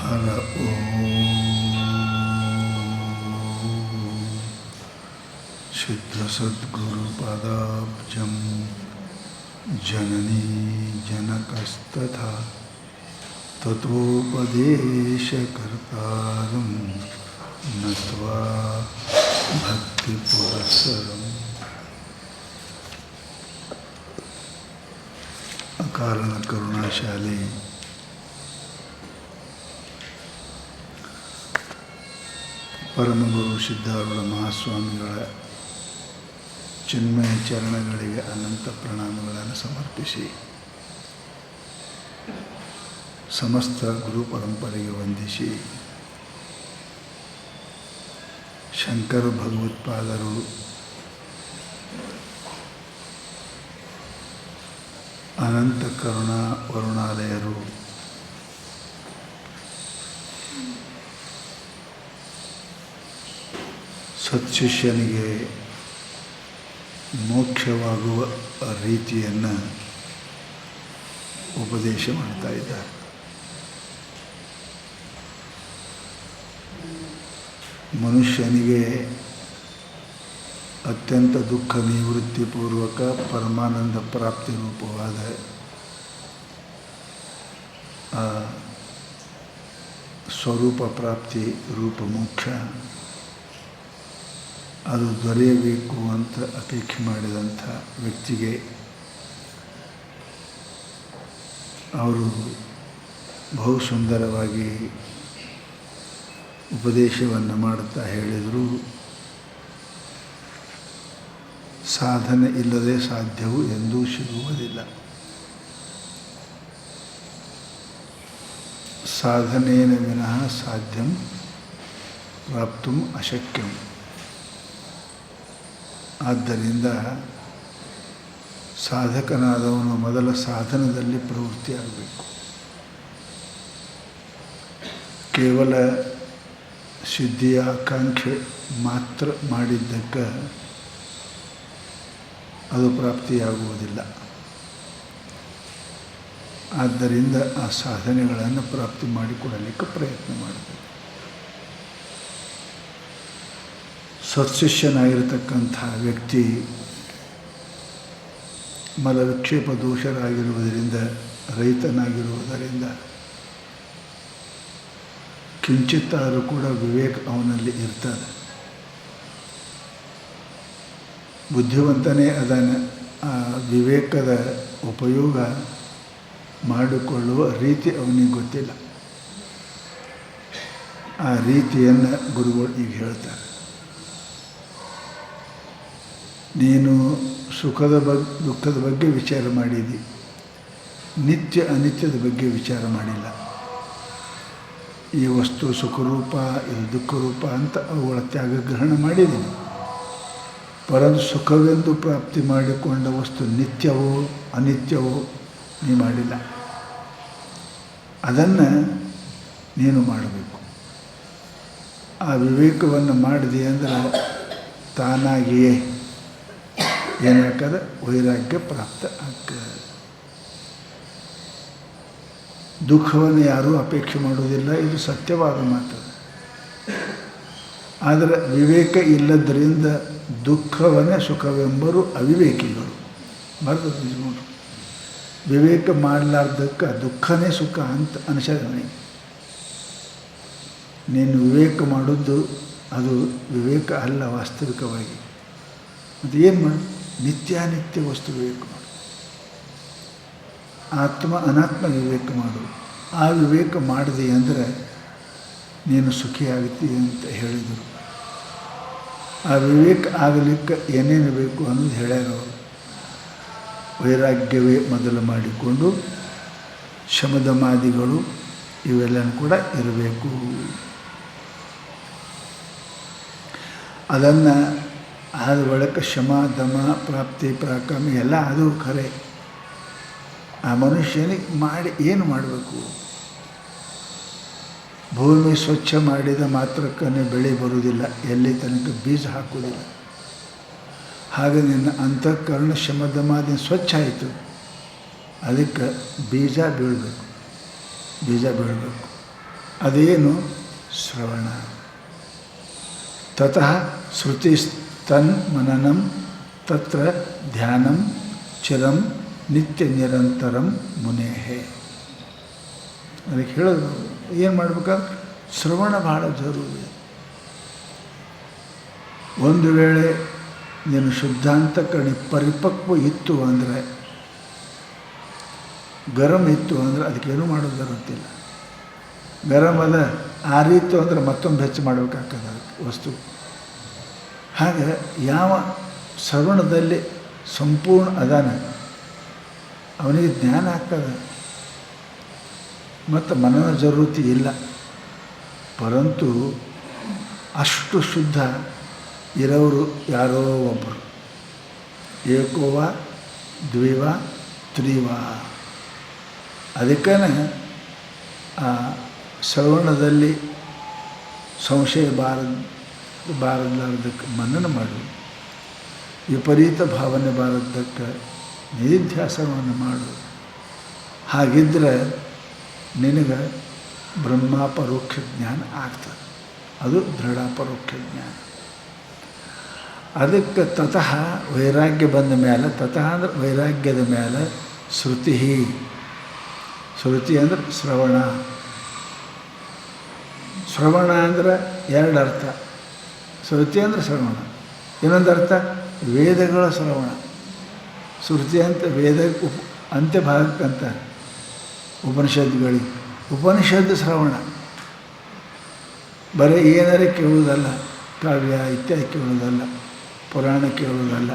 ಹರ ಸಿದ್ಧಸದ್ಗುರುಪದಾಬ್ಜಂ ಜನನೀ ಜನಕಸ್ತಥಾ ತತೋಪದೇಶಕರ್ತಾರಂ ನತ್ವಾ ಭಕ್ತಿಪುರಸ್ಸರಂ. ಅಕಾರಣ ಕರುಣಾಶಾಲಿ ಪರಮಗುರು ಸಿದ್ಧಾರೂಢ ಮಹಾಸ್ವಾಮಿಗಳ ಚಿನ್ಮಯ ಚರಣಗಳಿಗೆ ಅನಂತ ಪ್ರಣಾಮಗಳನ್ನು ಸಮರ್ಪಿಸಿ ಸಮಸ್ತ ಗುರು ಪರಂಪರೆಗೆ ವಂದಿಸಿ ಶಂಕರ ಭಗವತ್ಪಾದರು ಅನಂತ ಕರುಣಾ ವರುಣಾಲಯರು ಸತ್ಶಿಷ್ಯನಿಗೆ ಮೋಕ್ಷವಾಗುವ ರೀತಿಯನ್ನು ಉಪದೇಶ ಮಾಡ್ತಾ ಇದ್ದಾರೆ. ಮನುಷ್ಯನಿಗೆ ಅತ್ಯಂತ ದುಃಖ ನಿವೃತ್ತಿಪೂರ್ವಕ ಪರಮಾನಂದ ಪ್ರಾಪ್ತಿ ರೂಪವಾದ ಸ್ವರೂಪ ಪ್ರಾಪ್ತಿ ರೂಪ ಮೋಕ್ಷ ಅದು ದೊರೆಯಬೇಕು ಅಂತ ಅಪೇಕ್ಷೆ ಮಾಡಿದಂಥ ವ್ಯಕ್ತಿಗೆ ಅವರು ಬಹು ಸುಂದರವಾಗಿ ಉಪದೇಶವನ್ನು ಮಾಡುತ್ತಾ ಹೇಳಿದರು. ಸಾಧನೆ ಇಲ್ಲದೆ ಸಾಧ್ಯವು ಎಂದೂ ಸಿಗುವುದಿಲ್ಲ. ಸಾಧನೇನ ವಿನಃ ಸಾಧ್ಯಂ ಪ್ರಾಪ್ತುಂ ಅಶಕ್ಯಂ. ಆದ್ದರಿಂದ ಸಾಧಕನಾದವನು ಮೊದಲ ಸಾಧನದಲ್ಲಿ ಪ್ರವೃತ್ತಿಯಾಗಬೇಕು. ಕೇವಲ ಸಿದ್ಧಿಯ ಆಕಾಂಕ್ಷೆ ಮಾತ್ರ ಮಾಡಿದ್ದಕ್ಕೆ ಅದು ಪ್ರಾಪ್ತಿಯಾಗುವುದಿಲ್ಲ. ಆದ್ದರಿಂದ ಆ ಸಾಧನೆಗಳನ್ನು ಪ್ರಾಪ್ತಿ ಮಾಡಿಕೊಡಲಿಕ್ಕೆ ಪ್ರಯತ್ನ ಮಾಡಬೇಕು. ಸತ್ಶಿಷ್ಯನಾಗಿರತಕ್ಕಂಥ ವ್ಯಕ್ತಿ ಮಲವಿಕ್ಷೇಪ ದೋಷರಾಗಿರುವುದರಿಂದ, ರೈತನಾಗಿರುವುದರಿಂದ ಕಿಂಚಿತ್ತಾದರೂ ಕೂಡ ವಿವೇಕ ಅವನಲ್ಲಿ ಇರ್ತದೆ. ಬುದ್ಧಿವಂತನೇ ಅದನ್ನು ಆ ವಿವೇಕದ ಉಪಯೋಗ ಮಾಡಿಕೊಳ್ಳುವ ರೀತಿ ಅವನಿಗೆ ಗೊತ್ತಿಲ್ಲ. ಆ ರೀತಿಯನ್ನು ಗುರುಗಳು ಈಗ ಹೇಳ್ತಾರೆ. ನೀನು ಸುಖದ ದುಃಖದ ಬಗ್ಗೆ ವಿಚಾರ ಮಾಡಿದಿ, ನಿತ್ಯ ಅನಿತ್ಯದ ಬಗ್ಗೆ ವಿಚಾರ ಮಾಡಿಲ್ಲ. ಈ ವಸ್ತು ಸುಖರೂಪ, ಇದು ದುಃಖರೂಪ ಅಂತ ಅವುಗಳ ತ್ಯಾಗಗ್ರಹಣ ಮಾಡಿದ್ದೀನಿ. ಪರಂತು ಸುಖವೆಂದು ಪ್ರಾಪ್ತಿ ಮಾಡಿಕೊಂಡ ವಸ್ತು ನಿತ್ಯವೋ ಅನಿತ್ಯವೋ ನೀ ಮಾಡಿಲ್ಲ. ಅದನ್ನು ನೀನು ಮಾಡಬೇಕು. ಆ ವಿವೇಕವನ್ನು ಮಾಡಿದೆ ಅಂದರೆ ತಾನಾಗಿಯೇ ಏನಾಗ್ತದೆ, ವೈರಾಗ್ಯ ಪ್ರಾಪ್ತ ಆಗ್ತದೆ. ದುಃಖವನ್ನು ಯಾರೂ ಅಪೇಕ್ಷೆ ಮಾಡುವುದಿಲ್ಲ, ಇದು ಸತ್ಯವಾದ ಮಾತು. ಆದರೆ ವಿವೇಕ ಇಲ್ಲದರಿಂದ ದುಃಖವನ್ನೇ ಸುಖವೆಂಬರು ಅವಿವೇಕಿಗಳು. ಬರ್ತದೆ. ವಿವೇಕ ಮಾಡಲಾರ್ದಕ್ಕೆ ದುಃಖನೇ ಸುಖ ಅಂತ ಅನಿಸೋದು. ನೀನು ವಿವೇಕ ಮಾಡೋದು ಅದು ವಿವೇಕ ಅಲ್ಲ ವಾಸ್ತವಿಕವಾಗಿ. ಮತ್ತು ಏನು ಮಾಡು, ನಿತ್ಯಾನಿತ್ಯ ವಸ್ತು ವಿವೇಕ ಮಾಡು, ಆತ್ಮ ಅನಾತ್ಮ ವಿವೇಕ ಮಾಡು. ಆ ವಿವೇಕ ಮಾಡಿದೆ ಅಂದರೆ ನೀನು ಸುಖಿಯಾಗ್ತೀಯ ಅಂತ ಹೇಳಿದರು. ಆ ವಿವೇಕ ಆಗಲಿಕ್ಕೆ ಏನೇನು ಬೇಕು ಅನ್ನೋದು ಹೇಳ್ಯಾರ ಅವರು. ವೈರಾಗ್ಯವೇ ಮೊದಲು ಮಾಡಿಕೊಂಡು ಶಮದಮಾದಿಗಳು ಇವೆಲ್ಲನೂ ಕೂಡ ಇರಬೇಕು. ಅದನ್ನು ಆದ ಬಳಿಕ ಶಮ ದಮ ಪ್ರಾಪ್ತಿ ಪರಾಕ್ರಮ ಎಲ್ಲ ಅದು ಖರೆ. ಆ ಮನುಷ್ಯನಿಗೆ ಮಾಡಿ ಏನು ಮಾಡಬೇಕು? ಭೂಮಿ ಸ್ವಚ್ಛ ಮಾಡಿದ ಮಾತ್ರಕ್ಕೇ ಬೆಳೆ ಬರುವುದಿಲ್ಲ, ಎಲ್ಲಿ ತನಕ ಬೀಜ ಹಾಕುವುದಿಲ್ಲ. ಹಾಗೆ ನಿನ್ನ ಅಂತಃಕರಣ ಶಮದಮಾದಿ ಸ್ವಚ್ಛ ಆಯಿತು, ಅದಕ್ಕೆ ಬೀಜ ಬೀಳಬೇಕು. ಅದೇನು ಶ್ರವಣ. ತತಃ ಶ್ರುತಿಸ್ತನ್ಮನನಂ ತತ್ರ ಧ್ಯಾನಂ ಚಿರಂ ನಿತ್ಯ ನಿರಂತರಂ ಮುನೇಹೆ. ಅದಕ್ಕೆ ಹೇಳಿದ್ರು ಏನು ಮಾಡ್ಬೇಕಾದ್ರೆ ಶ್ರವಣ ಭಾಳ ಜರೂರಿ. ಒಂದು ವೇಳೆ ನೀನು ಶುದ್ಧಾಂತಕರಣಿ ಪರಿಪಕ್ವ ಇತ್ತು ಅಂದರೆ, ಗರಂ ಇತ್ತು ಅಂದರೆ ಅದಕ್ಕೇನು ಮಾಡೋದು ಬರುತ್ತಿಲ್ಲ. ಗರಂ ಅದ ಆರಿತ್ತು ಅಂದರೆ ಮತ್ತೊಂದು ಹೆಚ್ಚು ಮಾಡಬೇಕಾಗ್ತದೆ ಅದಕ್ಕೆ ವಸ್ತು. ಹಾಗೆ ಯಾವ ಶ್ರವಣದಲ್ಲಿ ಸಂಪೂರ್ಣ ಅದಾನ ಅವನಿಗೆ ಜ್ಞಾನ ಆಗ್ತದೆ ಮತ್ತು ಮನನ ಜರೂರತಿ ಇಲ್ಲ. ಪರಂತು ಅಷ್ಟು ಶುದ್ಧ ಇರೋರು ಯಾರೋ ಒಬ್ಬರು, ಏಕೋವ ದ್ವಿವ ತ್ರಿವ. ಅದಕ್ಕೇ ಆ ಶ್ರವಣದಲ್ಲಿ ಸಂಶಯ ಬಾರಲಾರ್ದಕ್ಕೆ ಮನನ ಮಾಡು, ವಿಪರೀತ ಭಾವನೆ ಬಾರದಕ್ಕೆ ನಿಧಿಧ್ಯಾಸನವನ್ನು ಮಾಡು. ಹಾಗಿದ್ದರೆ ನಿನಗೆ ಬ್ರಹ್ಮಾಪರೋಕ್ಷ ಜ್ಞಾನ ಆಗ್ತದೆ. ಅದು ದೃಢಾಪರೋಕ್ಷ ಜ್ಞಾನ. ಅದಕ್ಕೆ ತತಃ ವೈರಾಗ್ಯ ಬಂದ ಮೇಲೆ, ತತಃ ಅಂದರೆ ವೈರಾಗ್ಯದ ಮೇಲೆ ಶ್ರುತಿ. ಶ್ರುತಿ ಅಂದರೆ ಶ್ರವಣ. ಶ್ರವಣ ಅಂದರೆ ಎರಡು ಅರ್ಥ. ಶ್ರುತಿ ಅಂದರೆ ಶ್ರವಣ, ಇನ್ನೊಂದು ಅರ್ಥ ವೇದಗಳ ಶ್ರವಣ. ಶ್ರುತಿ ಅಂತ ವೇದ ಅಂತ್ಯಭಾಗಕ್ಕಂತ ಉಪನಿಷತ್ತುಗಳಿಗೆ. ಉಪನಿಷತ್ತು ಶ್ರವಣ ಬರೀ ಏನಾರೇ ಕೇಳುವುದಲ್ಲ, ಕಾವ್ಯ ಇತ್ಯಾದಿ ಕೇಳುವುದಲ್ಲ, ಪುರಾಣ ಕೇಳುವುದಲ್ಲ.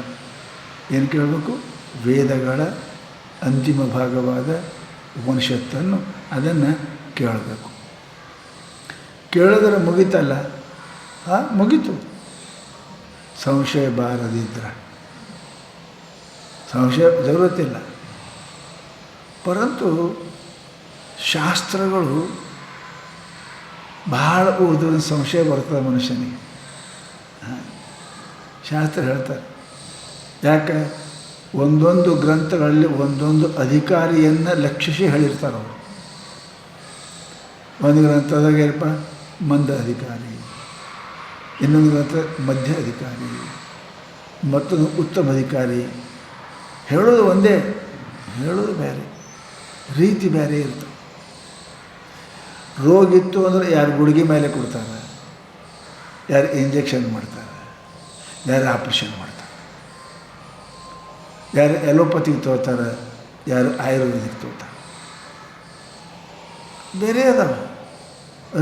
ಏನು ಕೇಳಬೇಕು? ವೇದಗಳ ಅಂತಿಮ ಭಾಗವಾದ ಉಪನಿಷತ್ತನ್ನು ಅದನ್ನು ಕೇಳಬೇಕು. ಕೇಳಿದ್ರೆ ಮುಗಿತಲ್ಲ, ಮುಗೀತು. ಸಂಶಯ ಬಾರದಿದ್ದರೆ ಸಂಶಯ ಜರೂರತಿಲ್ಲ. ಪರಂತು ಶಾಸ್ತ್ರಗಳು ಭಾಳ ಓದಿದ್ರೆ ಸಂಶಯ ಬರ್ತದೆ ಮನುಷ್ಯನಿಗೆ. ಶಾಸ್ತ್ರ ಹೇಳ್ತಾರೆ. ಯಾಕೆ? ಒಂದೊಂದು ಗ್ರಂಥಗಳಲ್ಲಿ ಒಂದೊಂದು ಅಧಿಕಾರಿಯನ್ನು ಲಕ್ಷಿಸಿ ಹೇಳಿರ್ತಾರೆ ಅವರು. ಒಂದು ಗ್ರಂಥದಾಗ ಏನಪ್ಪ ಮಂದ ಅಧಿಕಾರಿ, ಇನ್ನೊಂದು ಗ್ರಂಥ ಮಧ್ಯ ಅಧಿಕಾರಿ, ಮತ್ತೊಂದು ಉತ್ತಮ ಅಧಿಕಾರಿ. ಹೇಳೋದು ಒಂದೇ, ಹೇಳೋದು ಬೇರೆ, ರೀತಿ ಬೇರೆ ಇರ್ತದೆ. ರೋಗ ಇತ್ತು ಅಂದರೆ ಯಾರು ಗುಳಿಗೆ ಮೇಲೆ ಕೊಡ್ತಾರೆ, ಯಾರು ಇಂಜೆಕ್ಷನ್ ಮಾಡ್ತಾರೆ, ಯಾರು ಆಪ್ರೇಷನ್ ಮಾಡ್ತಾರೆ, ಯಾರು ಎಲೋಪತಿಗೆ ತೋತಾರೆ, ಯಾರು ಆಯುರ್ವೇದಿಕ್ ತೋತಾರೆ. ಬೇರೆ ಅದಾವ,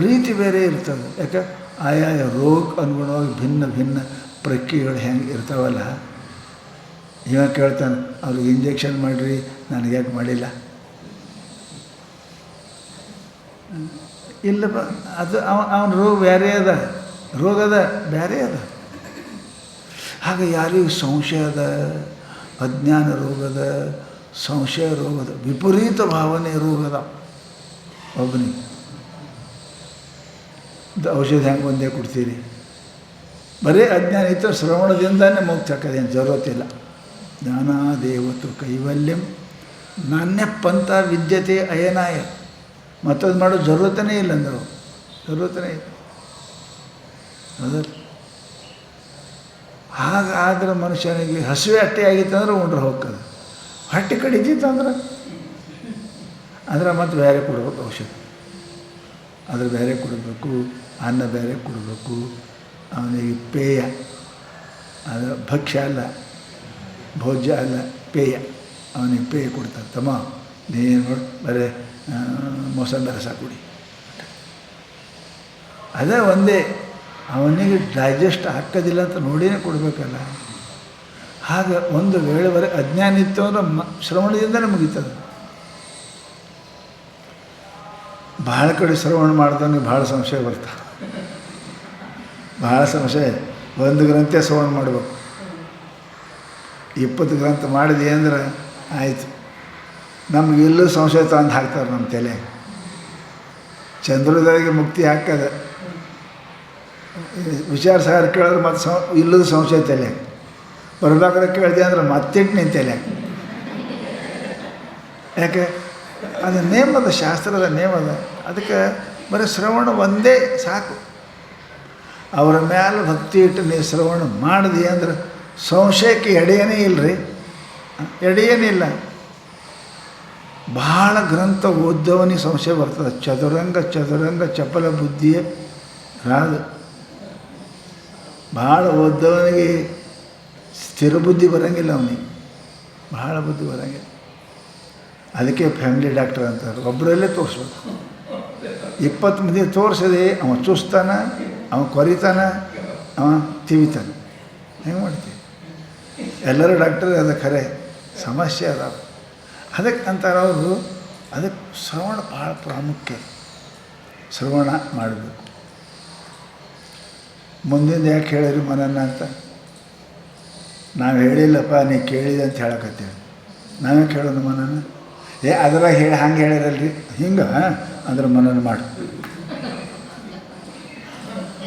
ರೀತಿ ಬೇರೆ ಇರ್ತದೆ. ಯಾಕೆ? ಆಯಾಯ ರೋಗ ಅನುಗುಣವಾಗಿ ಭಿನ್ನ ಭಿನ್ನ ಪ್ರಕ್ರಿಯೆಗಳು ಹೆಂಗೆ ಇರ್ತಾವಲ್ಲ. ಇವಾಗ ಕೇಳ್ತಾನೆ, ಅವ್ರಿಗೆ ಇಂಜೆಕ್ಷನ್ ಮಾಡಿರಿ, ನನಗೆ ಯಾಕೆ ಮಾಡಿಲ್ಲ? ಇಲ್ಲಪ್ಪ, ಅದು ಅವನ ರೋಗ ಬೇರೆ ಅದ, ರೋಗದ ಬೇರೆ ಅದ. ಹಾಗೆ ಯಾರಿಗೂ ಸಂಶಯ ಅದ, ಅಜ್ಞಾನ ರೋಗದ, ಸಂಶಯ ರೋಗದ, ವಿಪರೀತ ಭಾವನೆ ರೋಗದ ಒಬ್ಬನಿಗೆ ಔಷಧಿ ಹೆಂಗೆ ಒಂದೇ ಕೊಡ್ತೀರಿ? ಬರೀ ಅಜ್ಞಾನ ಇತ್ತು, ಶ್ರವಣದಿಂದನೇ ಮುಕ್ತಿ ಹಾಕೋದೇನು ಜರೂರತಿಲ್ಲ. ಜ್ಞಾನಾದೇವತು ಕೈವಲ್ಯಂ ನಾಣ್ಯ ಪಂಥ ವಿದ್ಯತೆ ಅಯನಾಯ. ಮತ್ತೊಂದು ಮಾಡೋ ಜರೂರತನೇ ಇಲ್ಲ ಅಂದರು, ಜರೂರತನೇ ಇಲ್ಲ. ಹೌದಲ್ಲ? ಹಾಗಾದ್ರೆ ಮನುಷ್ಯನಿಗೆ ಹಸಿವೆ ಅಟ್ಟೆ ಆಗಿತ್ತಂದ್ರೆ ಉಂಡ್ರೆ ಹೋಗ್ತದೆ, ಹೊಟ್ಟೆ ಕಡಿತಿತ್ತಂದ್ರೆ ಮತ್ತೆ ಬೇರೆ ಕೊಡ್ಬೇಕು ಔಷಧ, ಅದ್ರ ಬೇರೆ ಕೊಡಬೇಕು, ಅನ್ನ ಬೇರೆ ಕೊಡಬೇಕು. ಅವನಿಗೆ ಪೇಯ, ಅದು ಭಕ್ಷ್ಯ ಅಲ್ಲ, ಭೋಜ್ಯ ಅಲ್ಲ, ಪೇಯ. ಅವನಿಗೆ ಪೇಯ ಕೊಡ್ತಾರೆ. ತಮ್ಮ ನೀನು ನೋಡಿ ಬರೀ ಮೋಸಂಬಿ ರಸ ಕುಡಿ, ಅದೇ ಒಂದೇ. ಅವನಿಗೆ ಡೈಜೆಸ್ಟ್ ಹಾಕೋದಿಲ್ಲ ಅಂತ ನೋಡಿನೇ ಕೊಡಬೇಕಲ್ಲ. ಹಾಗೆ ಒಂದು ವೇಳೆ ಬರೀ ಅಜ್ಞಾನ ಇತ್ತು ಅಂದ್ರೆ ಶ್ರವಣದಿಂದನೇ ಮುಗೀತದೆ. ಭಾಳ ಕಡೆ ಶ್ರವಣ ಮಾಡಿದವನಿಗೆ ಭಾಳ ಸಂಶಯ ಬರ್ತಾರೆ, ಭಾಳ ಸಂಶಯ. ಒಂದು ಗ್ರಂಥ ಶ್ರವಣ ಮಾಡಬೇಕು, 20 ಗ್ರಂಥ ಮಾಡಿದೆ ಅಂದ್ರೆ ಆಯಿತು. ನಮ್ಗೆ ಎಲ್ಲೂ ಸಂಶಯ ತಂದು ಹಾಕ್ತಾರೆ ನಮ್ಮ ತಲೆ. ಚಂದ್ರೋದಯಗೆ ಮುಕ್ತಿ ಹಾಕದ ವಿಚಾರ ಸಾಗರ ಕೇಳಿದ್ರೆ ಮತ್ತೆ ಇಲ್ಲದ ಸಂಶಯ ತಲೆ. ಬರ್ಬೇಕಾದ್ರೆ ಕೇಳಿದೆ ಅಂದ್ರೆ ಮತ್ತಿಟ್ಟು ನಿನ್ನ ತಲೆ. ಯಾಕೆ? ಅದು ನೇಮದ, ಶಾಸ್ತ್ರದ ನೇಮದ. ಅದಕ್ಕೆ ಬರೀ ಶ್ರವಣ ಒಂದೇ ಸಾಕು. ಅವರ ಮೇಲೆ ಭಕ್ತಿ ಇಟ್ಟು ನೀವು ಶ್ರವಣ ಮಾಡಿದೆ ಅಂದ್ರೆ ಸಂಶಯಕ್ಕೆ ಎಡೆಯೇ ಇಲ್ಲರಿ, ಎಡೆಯೇನಿಲ್ಲ. ಭಾಳ ಗ್ರಂಥ ಓದ್ದವನಿಗೆ ಸಂಶಯ ಬರ್ತದೆ. ಚದುರಂಗ ಚಪಲ ಬುದ್ಧಿಯೇ ರಾದು. ಭಾಳ ಓದ್ದವನಿಗೆ ಸ್ಥಿರ ಬುದ್ಧಿ ಬರೋಂಗಿಲ್ಲ, ಅವನಿಗೆ ಭಾಳ ಬುದ್ಧಿ ಬರೋಂಗಿಲ್ಲ. ಅದಕ್ಕೆ ಫ್ಯಾಮಿಲಿ ಡಾಕ್ಟರ್ ಅಂತಾರೆ, ಒಬ್ಬರಲ್ಲೇ ತೋರಿಸ್ಬೇಕು. 20 ಮಂದಿ ತೋರಿಸಿದೆ, ಅವ ಚುಸ್ತಾನ, ಅವ ಕೊರಿತಾನ, ಅವ ತಿವಿತಾನೆ. ಹೆಂಗೆ ಮಾಡ್ತೀವಿ? ಎಲ್ಲರೂ ಡಾಕ್ಟರ್ ಅದು ಖರೆ, ಸಮಸ್ಯೆ ಅದಾವ. ಅದಕ್ಕೆ ಅಂತಾರೆ ಅವರು, ಅದಕ್ಕೆ ಶ್ರವಣ ಭಾಳ ಪ್ರಾಮುಖ್ಯ. ಶ್ರವಣ ಮಾಡಬೇಕು. ಮುಂದಿಂದ ಯಾಕೆ ಹೇಳಿರಿ ಮನನ ಅಂತ? ನಾವು ಹೇಳಿಲ್ಲಪ್ಪ, ನೀ ಕೇಳಿದೆ ಅಂತ ಹೇಳಕತ್ತೀವಿ. ನಾವೇ ಕೇಳೋಣ ಮನನ? ಅದ್ರಾಗ ಹೇಳಿ ಹಂಗೆ ಹೇಳಿರಲ್ರಿ, ಹಿಂಗೆ ಅಂದ್ರೆ ಮನನ ಮಾಡು.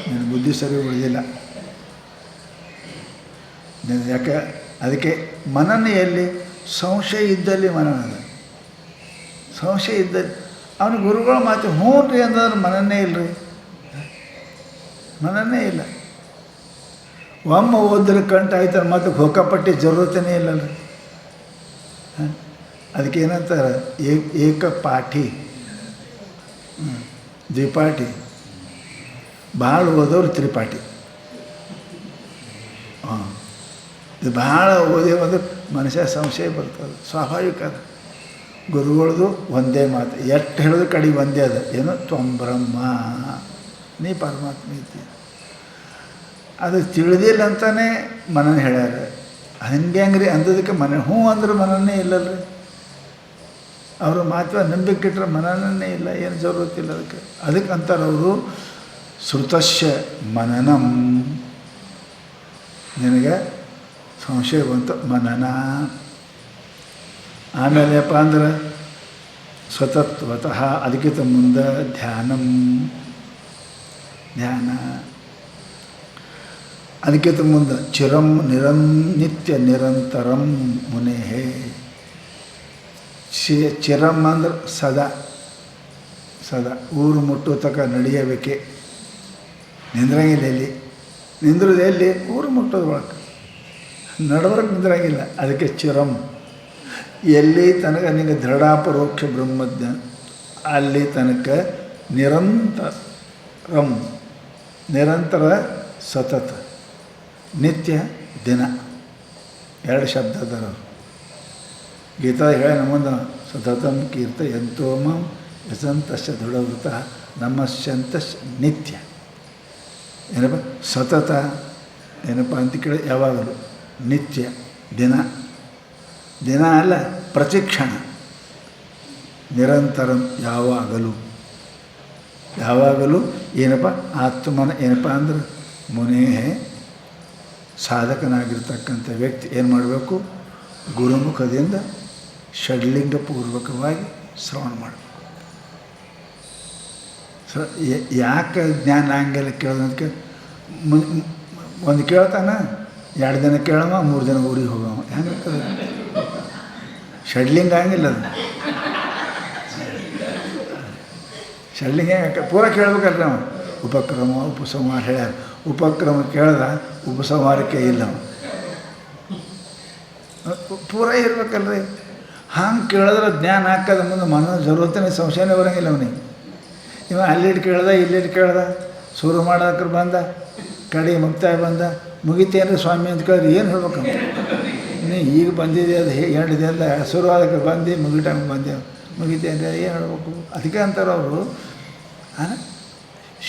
ನಿನ್ನ ಬುದ್ಧಿ ಸರಿ ಉಳಿದಿಲ್ಲ. ಯಾಕೆ? ಅದಕ್ಕೆ ಮನನ ಎಲ್ಲಿ? ಸಂಶಯ ಇದ್ದಲ್ಲಿ ಮನನ. ಸಂಶಯ ಇದ್ದಲ್ಲಿ ಅವನ ಗುರುಗಳ ಮಾತು ಹ್ಞೂ ರೀ ಅಂದ್ರೆ ಮನನೇ ಇಲ್ಲರಿ, ಮನನೇ ಇಲ್ಲ. ಒಮ್ಮ ಓದ್ರೆ ಕಂಡು ಆಯ್ತಾರೆ, ಮತ್ತು ಹೋಕಪಟ್ಟಿ ಜರೂರತನೇ ಇಲ್ಲಲ್ರಿ. ಅದಕ್ಕೆ ಏನಂತಾರೆ? ಏಕಪಾಠಿ, ದ್ವಿಪಾಠಿ. ಭಾಳ ಓದೋರು ತ್ರಿಪಾಠಿ. ಹಾಂ, ಇದು ಭಾಳ ಓದೇವಂದ್ರೆ ಮನುಷ್ಯ ಸಂಶಯ ಬರ್ತದೆ, ಸ್ವಾಭಾವಿಕ ಅದು. ಗುರುಗಳದು ಒಂದೇ ಮಾತು, ಎಷ್ಟು ಹೇಳಿದ್ರು ಕಡೆ ಒಂದೇ ಅದ. ಏನು? ತ್ವಂ ಬ್ರಹ್ಮ, ನೀ ಪರಮಾತ್ಮ ಐತಿ. ಅದು ತಿಳಿದಿಲ್ಲ ಅಂತಲೇ ಮನನ ಹೇಳ್ಯಾರ. ಹಂಗೆ ಹೆಂಗ್ರಿ ಅಂದದಕ್ಕೆ ಮನ ಹ್ಞೂ ಅಂದ್ರೆ ಮನನೇ ಇಲ್ಲಲ್ರಿ. ಅವರು ಮಾತ್ರ ನಂಬಿಕೆ ಇಟ್ಟರೆ ಮನನೇ ಇಲ್ಲ, ಏನು ಜರೂರತ್ತಿಲ್ಲ ಅದಕ್ಕೆ. ಅದಕ್ಕೆ ಅಂತಾರೆ ಅವರು, ಶ್ರುತಶ್ಯ ಮನನಂ. ನಿನಗೆ ಸಂಶಯ ಬಂತು, ಮನನ. ಆಮೇಲೆಪ್ಪ ಅಂದ್ರೆ ಸ್ವತತ್ವತಃ, ಅದಕ್ಕಿಂತ ಮುಂದೆ ಧ್ಯಾನಂ, ಧ್ಯಾನ. ಅದಕ್ಕಿಂತ ಮುಂದೆ ಚಿರಂ ನಿತ್ಯ ನಿರಂತರಂ ಮುನೇಹೇ. ಚಿರಂ ಅಂದ್ರೆ ಸದಾ, ಸದಾ ಊರು ಮುಟ್ಟೋ ತನಕ ನಡೆಯಬೇಕೆ. ನಿಂದ್ರಂಗಿಲ್ಲ ಎಲ್ಲಿ, ನಿಂದ್ರದು ಎಲ್ಲಿ? ಊರು ಮುಟ್ಟೋದು ಒಳಗೆ, ನಡವರ್ಗೆ ನಿಂದ್ರಂಗಿಲ್ಲ. ಅದಕ್ಕೆ ಚಿರಂ. ಎಲ್ಲಿ ತನಕ ನಿನಗೆ ದೃಢಾಪರೋಕ್ಷ ಬ್ರಹ್ಮಜ್ಞಾನ, ಅಲ್ಲಿ ತನಕ ನಿರಂತರಂ, ನಿರಂತರ, ಸತತ, ನಿತ್ಯ, ದಿನ. 2 ಶಬ್ದ ಅದಾರ. ಗೀತಾ ಹೇಳಿ ನಮ್ಮಂದು ಸತತಂ ಕೀರ್ತ ಯಂತೋಮಂ ಯಸಂತಶ್ಚ ದೃಢವೃತ ನಮಶ್ಯಂತಶ್ಚ ನಿತ್ಯ. ಏನಪ್ಪ? ಸತತ ಏನಪ್ಪ ಅಂತ ಕೇಳಿ ಯಾವಾಗಲೂ, ನಿತ್ಯ, ದಿನ. ದಿನ ಅಲ್ಲ, ಪ್ರತಿಕ್ಷಣ, ನಿರಂತರಂ, ಯಾವಾಗಲೂ. ಯಾವಾಗಲೂ ಏನಪ್ಪ? ಆತ್ಮನ ಏನಪ್ಪ ಅಂದ್ರೆ ಮುನೇಹೇ, ಸಾಧಕನಾಗಿರ್ತಕ್ಕಂಥ ವ್ಯಕ್ತಿ ಏನು ಮಾಡಬೇಕು? ಗುರುಮುಖದಿಂದ ಷಡ್ಲಿಂಗಪೂರ್ವಕವಾಗಿ ಶ್ರವಣ ಮಾಡಬೇಕು. ಯಾಕೆ ಜ್ಞಾನ ಹಂಗೆಲ್ಲ ಕೇಳೋದಕ್ಕೆ? ಒಂದು ಕೇಳ್ತಾನೆ, 2 ದಿನ ಕೇಳವ, 3 ದಿನ ಊರಿಗೆ ಹೋಗವ. ಹೆಂಗಿರ್ತದೆ? ಷಡ್ಲಿಂಗ ಹಂಗಿಲ್ಲ ಅದು. ಷಡ್ಲಿಂಗ ಪೂರ ಕೇಳ್ಬೇಕಲ್ರಿ ನಾವು. ಉಪಕ್ರಮ ಉಪಸಂಹಾರ ಹೇಳ್ಯಾರ. ಉಪಕ್ರಮ ಕೇಳ್ದ, ಉಪಸಂಹಾರಕ್ಕೆ ಇಲ್ಲ, ಪೂರ ಇರ್ಬೇಕಲ್ರಿ. ಹಂಗೆ ಕೇಳಿದ್ರೆ ಜ್ಞಾನ ಹಾಕದ ಮುಂದೆ ಮನ ಜರೂರತನೇ ಸಂಶಯನೇ ಬರೋಂಗಿಲ್ಲ ಅವನಿಗೆ. ಇವ ಅಲ್ಲಿಟ್ಟು ಕೇಳ್ದ, ಇಲ್ಲಿಟ್ಟು ಕೇಳ್ದ, ಶುರು ಮಾಡೋಕ್ರೆ ಬಂದ, ಕಡೆ ಮುಕ್ತಾಯ ಬಂದ, ಮುಗಿತೇನ್ರಿ ಸ್ವಾಮಿ ಅಂತ ಕೇಳಿದ್ರೆ ಏನು ಹೇಳ್ಬೇಕಂತ? ನೀ ಈಗ ಬಂದಿದೆ, ಅದು 2 ದಿನದ ಶುರು ಆದಕ್ಕೆ ಬಂದು ಮುಗಿಟಂಗೆ ಬಂದೆ, ಮುಗಿತೇನ್ರಿ, ಏನು ಹೇಳ್ಬೇಕು? ಅದಕ್ಕೆ ಅಂತಾರೆ ಅವರು,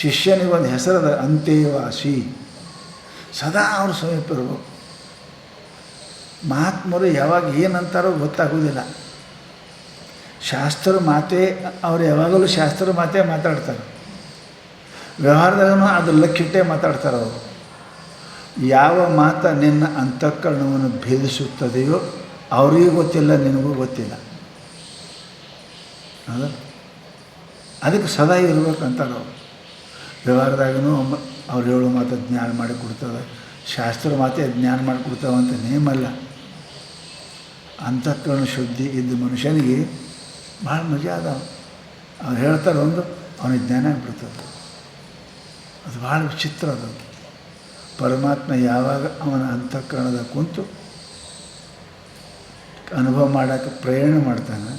ಶಿಷ್ಯನಿಗೊಂದು ಹೆಸರದ ಅಂತೇವಾಸಿ. ಸದಾ ಅವ್ರ ಸಮೀಪ ಇರ್ಬೇಕು. ಮಹಾತ್ಮರು ಯಾವಾಗ ಏನಂತಾರೋ ಗೊತ್ತಾಗೋದಿಲ್ಲ. ಶಾಸ್ತ್ರ ಮಾತೇ, ಅವ್ರು ಯಾವಾಗಲೂ ಶಾಸ್ತ್ರ ಮಾತೇ ಮಾತಾಡ್ತಾರೆ. ವ್ಯವಹಾರದಾಗೂ ಅದು ಲಕ್ಕಿಟ್ಟೇ ಮಾತಾಡ್ತಾರೆ ಅವರು. ಯಾವ ಮಾತು ನಿನ್ನ ಅಂತಃಕರಣವನ್ನು ಭೇದಿಸುತ್ತದೆಯೋ ಅವರಿಗೂ ಗೊತ್ತಿಲ್ಲ, ನಿನಗೂ ಗೊತ್ತಿಲ್ಲ. ಹೌದಾ? ಅದಕ್ಕೆ ಸದಾ ಇರ್ಬೇಕಂತಾರೆ ಅವರು. ವ್ಯವಹಾರದಾಗೂ ಅವ್ರು ಹೇಳೋ ಮಾತು ಜ್ಞಾನ ಮಾಡಿ ಕೊಡ್ತದೆ, ಶಾಸ್ತ್ರ ಮಾತೇ ಜ್ಞಾನ ಮಾಡಿ ಕೊಡ್ತಾವೆ ಅಂತ ನೇಮಲ್ಲ. ಅಂತಃಕರಣ ಶುದ್ಧಿ ಇದ್ದ ಮನುಷ್ಯನಿಗೆ ಭಾಳ ಮಜಾ ಅದಾವ. ಅವ್ರು ಹೇಳ್ತಾರೆ, ಒಂದು ಅವನಿಗೆ ಜ್ಞಾನ ಆಗ್ಬಿಡ್ತದೆ. ಅದು ಭಾಳ ವಿಚಿತ್ರ ಅದು. ಪರಮಾತ್ಮ ಯಾವಾಗ ಅವನ ಅಂತಃಕರಣದ ಕುಂತು ಅನುಭವ ಮಾಡೋಕ್ಕೆ ಪ್ರಯಾಣ ಮಾಡ್ತಾನೆ,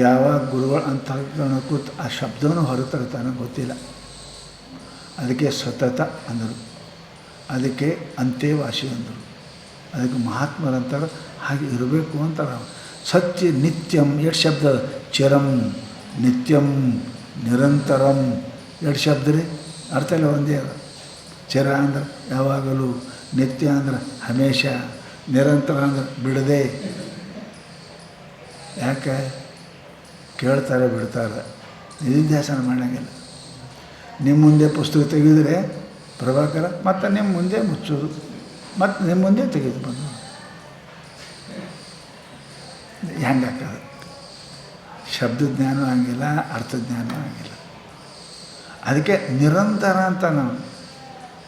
ಯಾವಾಗ ಗುರುಗಳ ಅಂತಃಕರಣ ಕೂತು ಆ ಶಬ್ದವನ್ನು ಹೊರತರ್ತಾನೆ ಗೊತ್ತಿಲ್ಲ. ಅದಕ್ಕೆ ಸತತ ಅಂದರು, ಅದಕ್ಕೆ ಅಂತೇವಾಸಿ ಅಂದರು, ಅದಕ್ಕೆ ಮಹಾತ್ಮರಂತಾರೆ ಹಾಗೆ ಇರಬೇಕು ಅಂತಾರೆ. ಸತ್ಯ ನಿತ್ಯಂ ಎಷ್ಟು ಶಬ್ದ, ಚಿರಂ ನಿತ್ಯಂ ನಿರಂತರಂ ಎರಡು ಶಬ್ದ ರೀ, ಅರ್ಥ ಎಲ್ಲ ಒಂದೇ ಅದ. ಚಿರ ಅಂದ್ರೆ ಯಾವಾಗಲೂ, ನಿತ್ಯ ಅಂದ್ರೆ ಹಮೇಶ, ನಿರಂತರ ಅಂದ್ರೆ ಬಿಡದೆ. ಯಾಕೆ ಕೇಳ್ತಾರೆ ಬಿಡ್ತಾರೆ, ನಿಧಿಧ್ಯಾಸನ ಮಾಡೋಂಗಿಲ್ಲ. ನಿಮ್ಮ ಮುಂದೆ ಪುಸ್ತಕ ತೆಗೆದರೆ ಪ್ರಭಾಕರ ಮತ್ತು ನಿಮ್ಮ ಮುಂದೆ ಮುಚ್ಚೋದು, ಮತ್ತು ನಿಮ್ಮ ಮುಂದೆ ತೆಗೆದು ಬಂದು ಹೆಂಗಾಗ್ತದೆ. ಶಬ್ದಜ್ಞಾನ ಆಗಿಲ್ಲ, ಅರ್ಥಜ್ಞಾನ ಆಗಿಲ್ಲ. ಅದಕ್ಕೆ ನಿರಂತರ ಅಂತ ನಾವು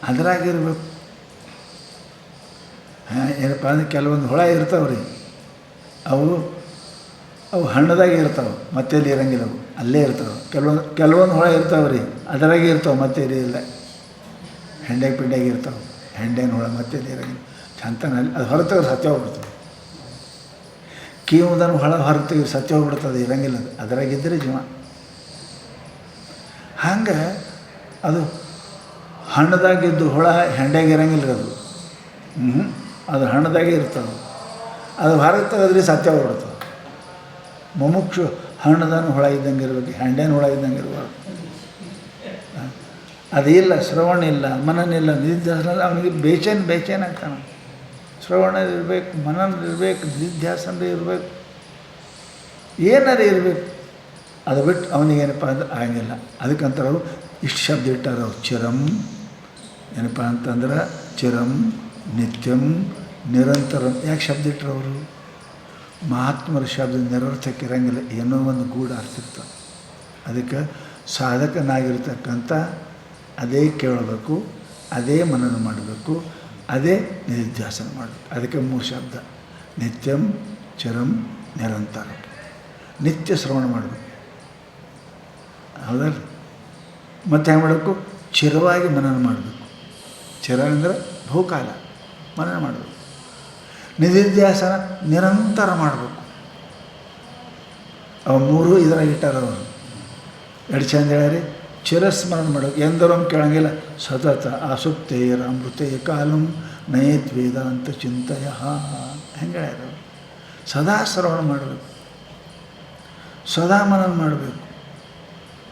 ಅದರಾಗಿರ್ಬೇಕು. ಏನಪ್ಪ ಅಂದ್ರೆ ಕೆಲವೊಂದು ಹುಳ ಇರ್ತಾವ್ರಿ, ಅವು ಹಣ್ಣದಾಗೆ ಇರ್ತಾವೆ, ಮತ್ತೆಲ್ಲಿ ಇರೋಂಗಿಲ್ಲ, ಅವು ಅಲ್ಲೇ ಇರ್ತಾವೆ. ಕೆಲವೊಂದು ಹುಳ ಇರ್ತಾವ್ರಿ, ಅದರಾಗೆ ಇರ್ತಾವೆ, ಮತ್ತೆ ಇಲ್ಲ, ಹೆಂಡೆಗೆ ಪಿಂಡೆಗೆ ಇರ್ತಾವೆ. ಹೆಂಡೆನ ಹುಳ ಮತ್ತೆಲ್ಲಿ ಇರೋಂಗಿಲ್ಲ, ಚಂತನಲ್ಲಿ ಅದು ಹೊರತೆಗೆ ಸತ್ಯ ಹೋಗ್ಬಿಡ್ತದೆ. ಕೀವುದನ್ನು ಹುಳ ಹೊರತೆಗೆ ಸತ್ಯ ಹೋಗ್ಬಿಡ್ತದೆ, ಇರೋಂಗಿಲ್ಲ. ಅದು ಅದರಾಗಿದ್ದರೆ ಜೀವ. ಹಂಗೆ ಅದು ಹಣ್ಣದಾಗಿದ್ದು ಹುಳ ಹೆಂಡೆಗೆ ಇರೋಂಗಿಲ್ಲ, ಅದು ಅದು ಹಣ್ಣದಾಗೆ ಇರ್ತದೆ. ಅದು ಹೊರಗೆ ತೆಗೆದ್ರೆ ಸತ್ಯ ಹೋಗ್ಬಿಡ್ತದೆ. ಮುಮುಕ್ಷು ಹಣ್ಣದನ್ನು ಹುಳ ಇದ್ದಂಗೆ ಇರಬೇಕು, ಹೆಂಡೇನ ಹುಳ ಇದ್ದಂಗೆ ಇರಬಾರ್ದು. ಅದಿಲ್ಲ, ಶ್ರವಣ ಇಲ್ಲ, ಮನನ ಇಲ್ಲ, ನಿಧಿಧ್ಯಾಸನ ಅವನಿಗೆ ಬೇಚೇನು ಆಗ್ತಾನೆ. ಶ್ರವಣ ಇರಬೇಕು, ಮನನ ಇರಬೇಕು, ನಿಧಿಧ್ಯಾಸನ ಇರಬೇಕು, ಏನಾರು ಇರಬೇಕು. ಅದು ಬಿಟ್ಟು ಅವನಿಗೇನಪ್ಪ ಅಂದ್ರೆ ಆಗಿಲ್ಲ. ಅದಕ್ಕಂತಾರೆ ಅವರು ಇಷ್ಟು ಶಬ್ದ ಇಟ್ಟಾರ ಅವ್ರು. ಚಿರಂ ಏನಪ್ಪ ಅಂತಂದ್ರೆ ಚಿರಂ ನಿತ್ಯಂ ನಿರಂತರಂ. ಯಾಕೆ ಶಬ್ದ ಇಟ್ಟರು ಅವರು? ಮಹಾತ್ಮರ ಶಬ್ದ ನಿರರ್ಥಕ್ಕೆ ಇರೋಂಗಿಲ್ಲ, ಏನೋ ಒಂದು ಗೂಢ ಅರ್ಥ ಇರ್ತದೆ. ಅದಕ್ಕೆ ಸಾಧಕನಾಗಿರ್ತಕ್ಕಂಥ ಅದೇ ಕೇಳಬೇಕು, ಅದೇ ಮನನ ಮಾಡಬೇಕು, ಅದೇ ನಿಧಿಧ್ಯಾಸನ ಮಾಡಬೇಕು. ಅದಕ್ಕೆ 3 ಶಬ್ದ: ನಿತ್ಯಂ, ಚಿರಂ, ನಿರಂತರಂ. ನಿತ್ಯ ಶ್ರವಣ ಮಾಡಬೇಕು, ಹೌದಲ್ಲ? ಮತ್ತು ಹೆಂಗೆ ಮಾಡಬೇಕು? ಚಿರವಾಗಿ ಮನನ ಮಾಡಬೇಕು. ಚಿರ ಅಂದರೆ ಬಹುಕಾಲ ಮನನ ಮಾಡಬೇಕು. ನಿಧಿಧ್ಯಾಸನ ನಿರಂತರ ಮಾಡಬೇಕು. ಅವು 3 ಇದ್ರಾಗ ಇಟ್ಟಾರ ಅವರು. ಎರಡು ಚಂದ ಹೇಳ್ಯಾರಿ. ಚಿರಸ್ಮರಣ ಮಾಡಬೇಕು, ಎಂದರೊಮ್ಮೆ ಕೇಳಂಗಿಲ್ಲ. ಸತತ ಆಸುಪ್ತೇರ ಅಮೃತೇ ಕಾಲಂ ನಯೇದ್ವೇದಾಂತ ಚಿಂತೆಯ. ಹೆಂಗೆ ಹೇಳ್ಯಾರ ಅವರು? ಸದಾ ಶ್ರವಣ ಮಾಡಬೇಕು, ಸದಾ ಮನನ ಮಾಡಬೇಕು.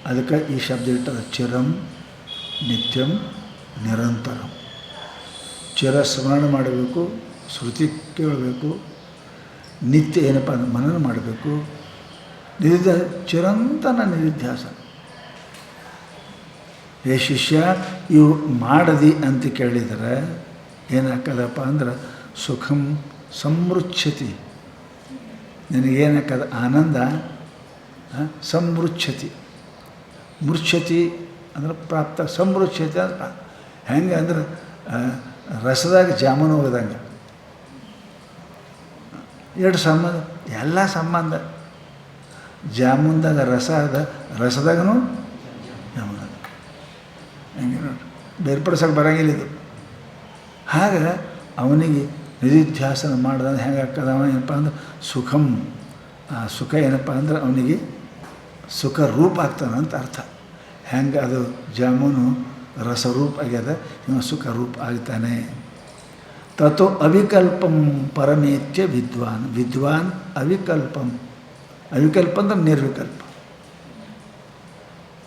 ಅದಕ್ಕೆ ಈ ಶಬ್ದ ಇಟ್ಟದ ಚಿರಂ ನಿತ್ಯಂ ನಿರಂತರಂ. ಚಿರಸ್ಮರಣ ಮಾಡಬೇಕು, ಶ್ರುತಿ ಕೇಳಬೇಕು, ನಿತ್ಯ ಏನಪ್ಪ ಅಂದ್ರೆ ಮನನ ಮಾಡಬೇಕು. ಚಿರಂತನ ನಿಧಿಧ್ಯಾಸನ. ಏ ಶಿಷ್ಯ, ಇವು ಮಾಡದಿ ಅಂತ ಕೇಳಿದರೆ ಏನಾಕದಪ್ಪ ಅಂದ್ರೆ ಸುಖಂ ಸಮೃಚ್ಛತಿ. ನಿನಗೇನಾಕದ ಆನಂದ ಸಮೃಚ್ಛತಿ. ಮೃಚ್ಛತಿ ಅಂದ್ರೆ ಪ್ರಾಪ್ತ, ಸಮೃಚ್ಛತಿ ಅಂದ್ರೆ ಹೆಂಗೆ ಅಂದ್ರೆ ರಸದಾಗ ಜಾಮೂನು ಹೋಗದಂಗೆ. ಎರಡು ಸಂಬಂಧ, ಎಲ್ಲ ಸಂಬಂಧ. ಜಾಮೂನ್ದಾಗ ರಸ ಅದ, ರಸದಾಗೂ ಜಾಮೂನ್ ಅದ. ಹೆಂಗೆ ನೋಡಿ, ಬೇರ್ಪಡಿಸೋಕೆ ಬರೋಂಗಿಲ್ಲ ಇದು. ಹಾಗೆ ಅವನಿಗೆ ನಿಧಿಧ್ಯಾಸನ ಮಾಡ್ದಂಗೆ ಹೆಂಗೆ ಆಗ್ತದೆ? ಅವ ಏನಪ್ಪ ಅಂದ್ರೆ ಸುಖಂ, ಆ ಸುಖ ಏನಪ್ಪ ಅಂದ್ರೆ ಅವನಿಗೆ ಸುಖ ರೂಪ ಆಗ್ತಾನೆ ಅಂತ ಅರ್ಥ. ಹೆಂಗೆ ಅದು ಜಾಮೂನು ರಸರೂಪ ಆಗ್ಯದ, ಇವ ಸುಖ ರೂಪ ಆಗ್ತಾನೆ. ತಥೋ ಅವಿಕಲ್ಪಂ ಪರಮೇತ್ಯ ವಿದ್ವಾನ್. ವಿದ್ವಾನ್ ಅವಿಕಲ್ಪಂ. ಅವಿಕಲ್ಪ ಅಂದ್ರೆ ನಿರ್ವಿಕಲ್ಪ.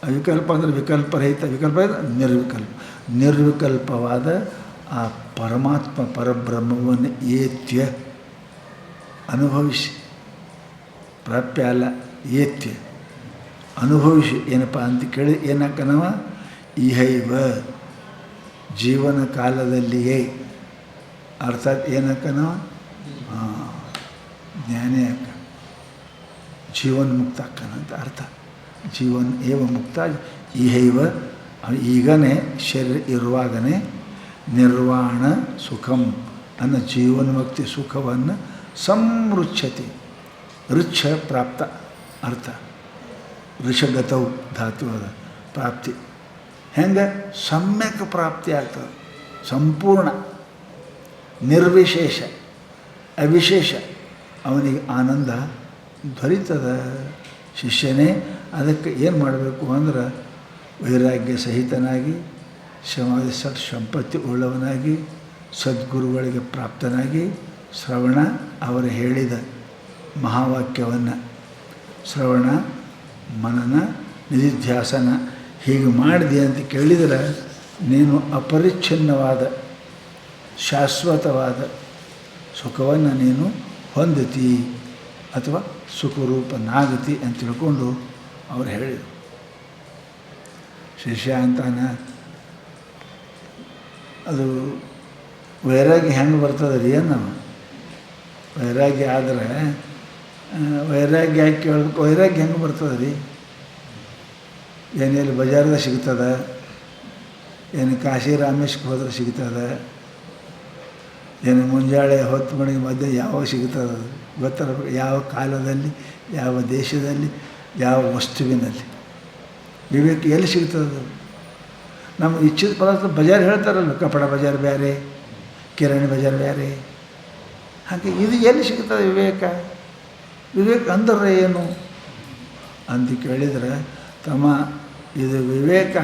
ಅವಿಕಲ್ಪ ಅಂದರೆ ವಿಕಲ್ಪರಹಿತ, ವಿಕಲ್ಪ ನಿರ್ವಿಕಲ್ಪ. ನಿರ್ವಿಕಲ್ಪವಾದ ಆ ಪರಮಾತ್ಮ ಪರಬ್ರಹ್ಮವನ್ನು ಏತ್ಯ ಅನುಭವಿಸಿ, ಪ್ರಾಪ್ಯ ಅಲ್ಲ, ಏತ್ಯ ಅನುಭವಿಸಿ. ಏನಪ್ಪ ಅಂತ ಕೇಳಿ ಏನಾಕನವ? ಇಹೈವ ಜೀವನ ಕಾಲದಲ್ಲಿಯೇ. ಅರ್ಥಾತ್ ಏನಕ್ಕನವ? ಜ್ಞಾನೇ ಅಕ್ಕ, ಜೀವನ್ ಮುಕ್ತ ಅಕ್ಕನಂತ ಅರ್ಥ. ಜೀವನ್ ಏವ ಮುಕ್ತ ಇಹೈವ, ಈಗನೇ ಶರೀರ ಇರುವಾಗನೇ ನಿರ್ವಾಣ ಸುಖಂ ಅನ್ನೋ ಜೀವನ್ಮುಕ್ತಿ ಸುಖವನ್ನು ಸಮೃಚ್ಛತಿ. ರುಚ್ಛ ಪ್ರಾಪ್ತ ಅರ್ಥ. ಋಷಗತವು ಧಾತು ಅದ. ಪ್ರಾಪ್ತಿ. ಹೆಂಗೆ? ಸಮ್ಯಕ್ ಪ್ರಾಪ್ತಿ ಆಗ್ತದೆ. ಸಂಪೂರ್ಣ ನಿರ್ವಿಶೇಷ ಅವಿಶೇಷ ಅವನಿಗೆ ಆನಂದ ದೊರೀತದ. ಶಿಷ್ಯನೇ ಅದಕ್ಕೆ ಏನು ಮಾಡಬೇಕು ಅಂದ್ರೆ ವೈರಾಗ್ಯ ಸಹಿತನಾಗಿ ಸಮಾಧಿ ಸತ್ ಸಂಪತ್ತಿ ಉಳ್ಳವನಾಗಿ ಸದ್ಗುರುಗಳಿಗೆ ಪ್ರಾಪ್ತನಾಗಿ ಶ್ರವಣ ಅವರು ಹೇಳಿದ ಮಹಾವಾಕ್ಯವನ್ನು ಶ್ರವಣ ಮನನ ನಿಧಿಧ್ಯಾಸನ ಹೀಗೆ ಮಾಡಿದೆ ಅಂತ ಕೇಳಿದರೆ ನೀನು ಅಪರಿಚ್ಛಿನ್ನವಾದ ಶಾಶ್ವತವಾದ ಸುಖವನ್ನು ನೀನು ಹೊಂದತಿ ಅಥವಾ ಸುಖರೂಪನಾಗತಿ ಅಂತ ತಿಳ್ಕೊಂಡು ಅವ್ರು ಹೇಳಿದರು. ಶಿಷ್ಯ ಅಂತಾನೆ ಅದು ವೈರಾಗ್ಯ ಹೆಂಗೆ ಬರ್ತದೆ ರೀ ನಾವು ವೈರಾಗ್ಯ ಆದರೆ ವೈರಾಗ್ಯ ಯಾಕೆ ಕೇಳಬೇಕು? ವೈರಾಗ್ಯ ಹೆಂಗೆ ಬರ್ತದೆ ರೀ? ಏನೆಲ್ಲಿ ಬಜಾರ್ದಾಗ ಸಿಗ್ತದೆ? ಏನು ಕಾಶಿ ರಾಮೇಶ್ಗೆ ಹೋದ್ರೆ ಸಿಗ್ತದೆ? ಏನು ಮುಂಜಾನೆ ಹೊತ್ತು ಮನೆಗೆ ಮಧ್ಯೆ ಯಾವಾಗ ಸಿಗ್ತದೆ ಗೊತ್ತಿರಬೇಕು. ಯಾವ ಕಾಲದಲ್ಲಿ, ಯಾವ ದೇಶದಲ್ಲಿ, ಯಾವ ವಸ್ತುವಿನಲ್ಲಿ ವಿವೇಕ ಎಲ್ಲಿ ಸಿಗ್ತದೆ? ನಮ್ಮ ಇಚ್ಛಿತ ಪದಾರ್ಥ ಬಜಾರ್ ಹೇಳ್ತಾರಲ್ಲ, ಕಪಡ ಬಜಾರ್ ಬೇರೆ, ಕಿರಾಣಿ ಬಜಾರ್ ಬೇರೆ. ಹಾಗೆ ಇದು ಎಲ್ಲಿ ಸಿಗ್ತದೆ ವಿವೇಕ? ವಿವೇಕ ಅಂದ್ರೆ ಏನು ಅಂತ ಕೇಳಿದರೆ, ತಮ್ಮ ಇದು ವಿವೇಕ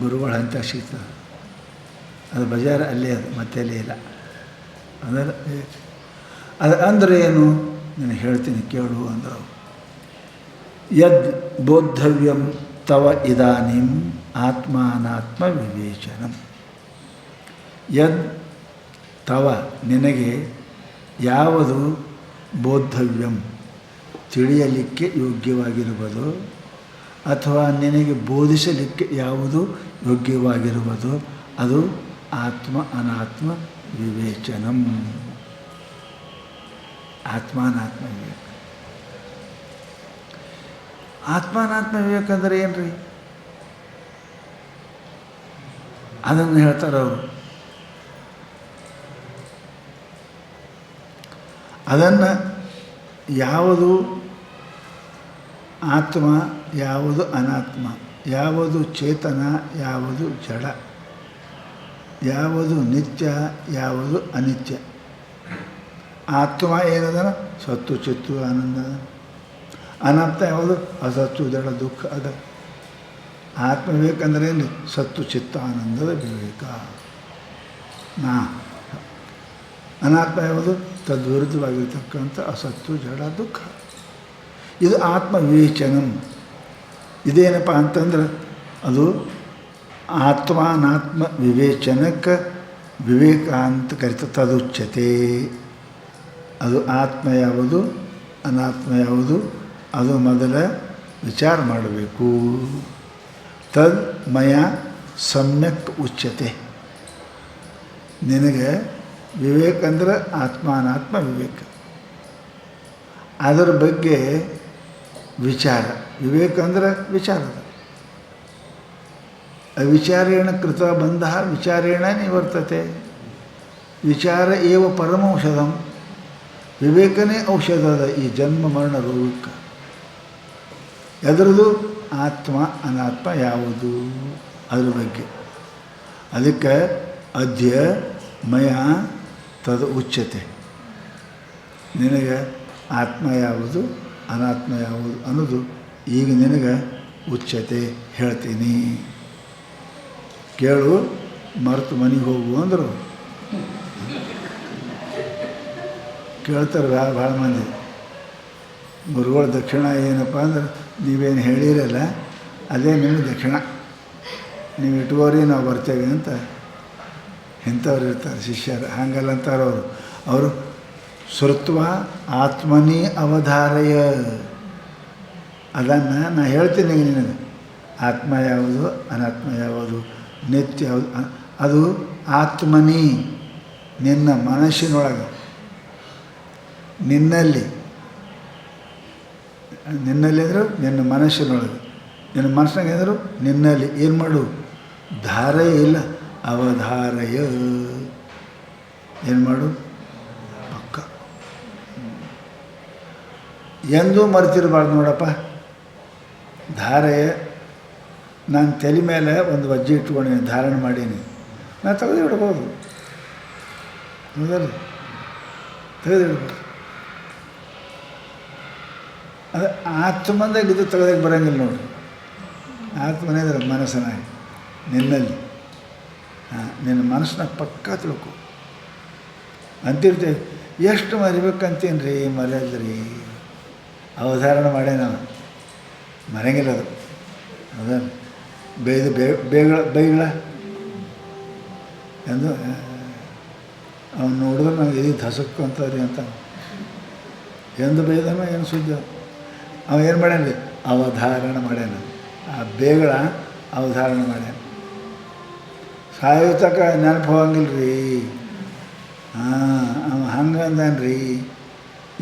ಗುರುಗಳ ಹಂತ ಸಿಗ್ತದೆ. ಅದು ಬಜಾರ್ ಅಲ್ಲೇ, ಅದು ಮತ್ತೆಲ್ಲೇ ಇಲ್ಲ. ಅದರ ಅದು ಅಂದರೆ ಏನು ನಾನು ಹೇಳ್ತೀನಿ ಕೇಳು ಅಂದರು. ಯದ್ ಬೋದ್ಧವ್ಯಂ ತವ ಇದಾನಿಂ ಆತ್ಮಾನಾತ್ಮ ವಿವೇಚನಂ. ಯದ್ ತವ ನಿನಗೆ ಯಾವುದು ಬೋದ್ಧವ್ಯಂ ತಿಳಿಯಲಿಕ್ಕೆ ಯೋಗ್ಯವಾಗಿರುವುದು ಅಥವಾ ನಿನಗೆ ಬೋಧಿಸಲಿಕ್ಕೆ ಯಾವುದು ಯೋಗ್ಯವಾಗಿರುವುದು ಅದು ಆತ್ಮ ಅನಾತ್ಮ ವಿವೇಚನಂ. ಆತ್ಮಾನಾತ್ಮ ವಿವೇಕ. ಆತ್ಮಾನಾತ್ಮ ವಿವೇಕ ಅಂದರೆ ಏನು ರೀ? ಅದನ್ನು ಹೇಳ್ತಾರೆ ಅವರು. ಅದನ್ನು ಯಾವುದು ಆತ್ಮ, ಯಾವುದು ಅನಾತ್ಮ, ಯಾವುದು ಚೇತನ, ಯಾವುದು ಜಡ, ಯಾವುದು ನಿತ್ಯ, ಯಾವುದು ಅನಿತ್ಯ. ಆತ್ಮ ಏನದ? ಸತ್ತು ಚಿತ್ತು ಆನಂದ. ಅನಾತ್ಮ ಯಾವುದು? ಅಸತ್ತು ಜಡ ದುಃಖ. ಅದ ಆತ್ಮ ವಿವೇಕ ಅಂದರೆ ಏನು? ಸತ್ತು ಚಿತ್ತ ಆನಂದದ ವಿವೇಕ. ಅನಾತ್ಮ ಯಾವುದು? ತದ್ವಿರುದ್ಧವಾಗಿರ್ತಕ್ಕಂಥ ಅಸತ್ತು ಜಡ ದುಃಖ. ಇದು ಆತ್ಮ ವಿವೇಚನಂ. ಇದೇನಪ್ಪ ಅಂತಂದ್ರೆ ಅದು ಆತ್ಮಾನಾತ್ಮ ವಿವೇಚನಕ್ಕೆ ವಿವೇಕ ಅಂತ ಕರಿತ. ತದುಚ್ಯತೆ. ಅದು ಆತ್ಮ ಯಾವುದು ಅನಾತ್ಮ ಯಾವುದು ಅದು ಮೊದಲ ವಿಚಾರ ಮಾಡಬೇಕು. ತದ್ ಮಯ ಸಮ್ಯಕ್ ಉಚ್ಯತೆ. ನಿನಗೆ ವಿವೇಕ ಅಂದ್ರೆ ಆತ್ಮಾನಾತ್ಮ ವಿವೇಕ. ಅದರ ಬಗ್ಗೆ ವಿಚಾರ. ವಿವೇಕ ಅಂದ್ರೆ ವಿಚಾರದ. ಅವಿಚಾರೇಣ ಕೃತ ಬಂಧ ವಿಚಾರೇಣ ನಿವರ್ತತೆ. ವಿಚಾರ ಏವ ಪರಮೌಷಧಂ. ವಿವೇಕನೇ ಔಷಧದ ಈ ಜನ್ಮ ಮರಣ ರೋಗಕ್ಕೆ. ಎದರದು? ಆತ್ಮ ಅನಾತ್ಮ ಯಾವುದು ಅದ್ರ ಬಗ್ಗೆ. ಅದಕ್ಕೆ ಅದ್ಯ ಮಯ ತದ ಉಚ್ಯತೆ. ನಿನಗೆ ಆತ್ಮ ಯಾವುದು ಅನಾತ್ಮ ಯಾವುದು ಅನ್ನೋದು ಈಗ ನಿನಗೆ ಉಚ್ಯತೆ ಹೇಳ್ತೀನಿ ಕೇಳು. ಮರೆತು ಮನೆಗೆ ಹೋಗು ಅಂದರು. ಕೇಳ್ತಾರೆ ಭಾಳ ಮಂದಿ. ಗುರುಗಳ ದಕ್ಷಿಣ ಏನಪ್ಪ ಅಂದ್ರೆ ನೀವೇನು ಹೇಳಿರಲ್ಲ ಅದೇ ನಿಮಗೆ ದಕ್ಷಿಣ, ನೀವು ಇಟ್ಕೋರಿ ನಾವು ಬರ್ತೇವೆ ಅಂತ ಇಂಥವ್ರು ಇರ್ತಾರೆ ಶಿಷ್ಯರು. ಹಾಗಲ್ಲ ಅಂತಾರೆ ಅವರು. ಅವರು ಶ್ರುತ್ವ ಆತ್ಮನಿ ಅವಧಾರಯ. ಅದನ್ನು ನಾನು ಹೇಳ್ತೀನಿ ನಿನಗೆ. ಆತ್ಮ ಯಾವುದು ಅನಾತ್ಮ ಯಾವುದು ನಿತ್ಯ ಯಾವುದು ಅದು ಆತ್ಮನಿ ನಿನ್ನ ಮನಸ್ಸಿನೊಳಗೆ ನಿನ್ನಲ್ಲಿ ಅಂದರು ನಿನ್ನ ಮನಸ್ಸಿನೊಳಗೆ. ನಿನ್ನ ಮನಸ್ಸಿನಾಗ ಅಂದರು ನಿನ್ನಲ್ಲಿ. ಏನು ಮಾಡು? ಧಾರಯ ಇಲ್ಲ ಅವಧಾರಯ. ಏನು ಮಾಡು? ಪಕ್ಕ ಎಂದೂ ಮರೆತಿರಬಾರ್ದು ನೋಡಪ್ಪ. ಧಾರಯ ನಾನು ತಲೆ ಮೇಲೆ ಒಂದು ವಜ್ಜೆ ಇಟ್ಕೊಂಡೀನಿ, ಧಾರಣೆ ಮಾಡೀನಿ, ನಾನು ತೆಗೆದಿಡ್ಬೋದು. ಹೌದಲ್ಲ? ತೆಗೆದಿಡ್ಬೋದು. ಅದು ಆತ್ಮಂದಾಗ ಇದು ತೆಗೆದಾಗ ಬರೋಂಗಿಲ್ಲ ನೋಡಿ. ಆತ್ಮನೇ ಇದ್ರೆ ಮನಸ್ಸನಾಗಿ ನಿನ್ನಲ್ಲಿ. ನಿನ್ನ ಮನಸ್ಸನ್ನ ಪಕ್ಕ ತಿಳ್ಕೊ ಅಂತಿರ್ತೇವೆ. ಎಷ್ಟು ಮರಿಬೇಕಂತೀನಿ ರೀ, ಮರೆಯಲ್ರಿ. ಅವಧಾರಣ ಮಾಡೇ ನಾವು ಮರೆಯಂಗಿಲ್ಲ ಅದು. ಹೌದಲ್ಲ? ಬೈಗಳ ಎಂದು ಅವ್ನು ನೋಡಿದ್ರೆ ನಾವು ಇದು ಹಸಕ್ಕು ಅಂತವ್ರಿ ಅಂತ ಎಂದು ಬೈದನೋ ಏನು ಸುದ್ದಿ. ಅವ ಏನು ಮಾಡ್ಯಾನ? ಅವಧಾರಣ ಮಾಡ್ಯಾನ. ಆ ಬೇಗಳ ಅವಧಾರಣ ಮಾಡ್ಯಾನ. ಸಾಯೋ ತನಕ ನೆನಪು ಹೋಗಂಗಿಲ್ಲ ರೀ. ಅವ ಹಂಗೆ ಅಂದಾನ ರೀ.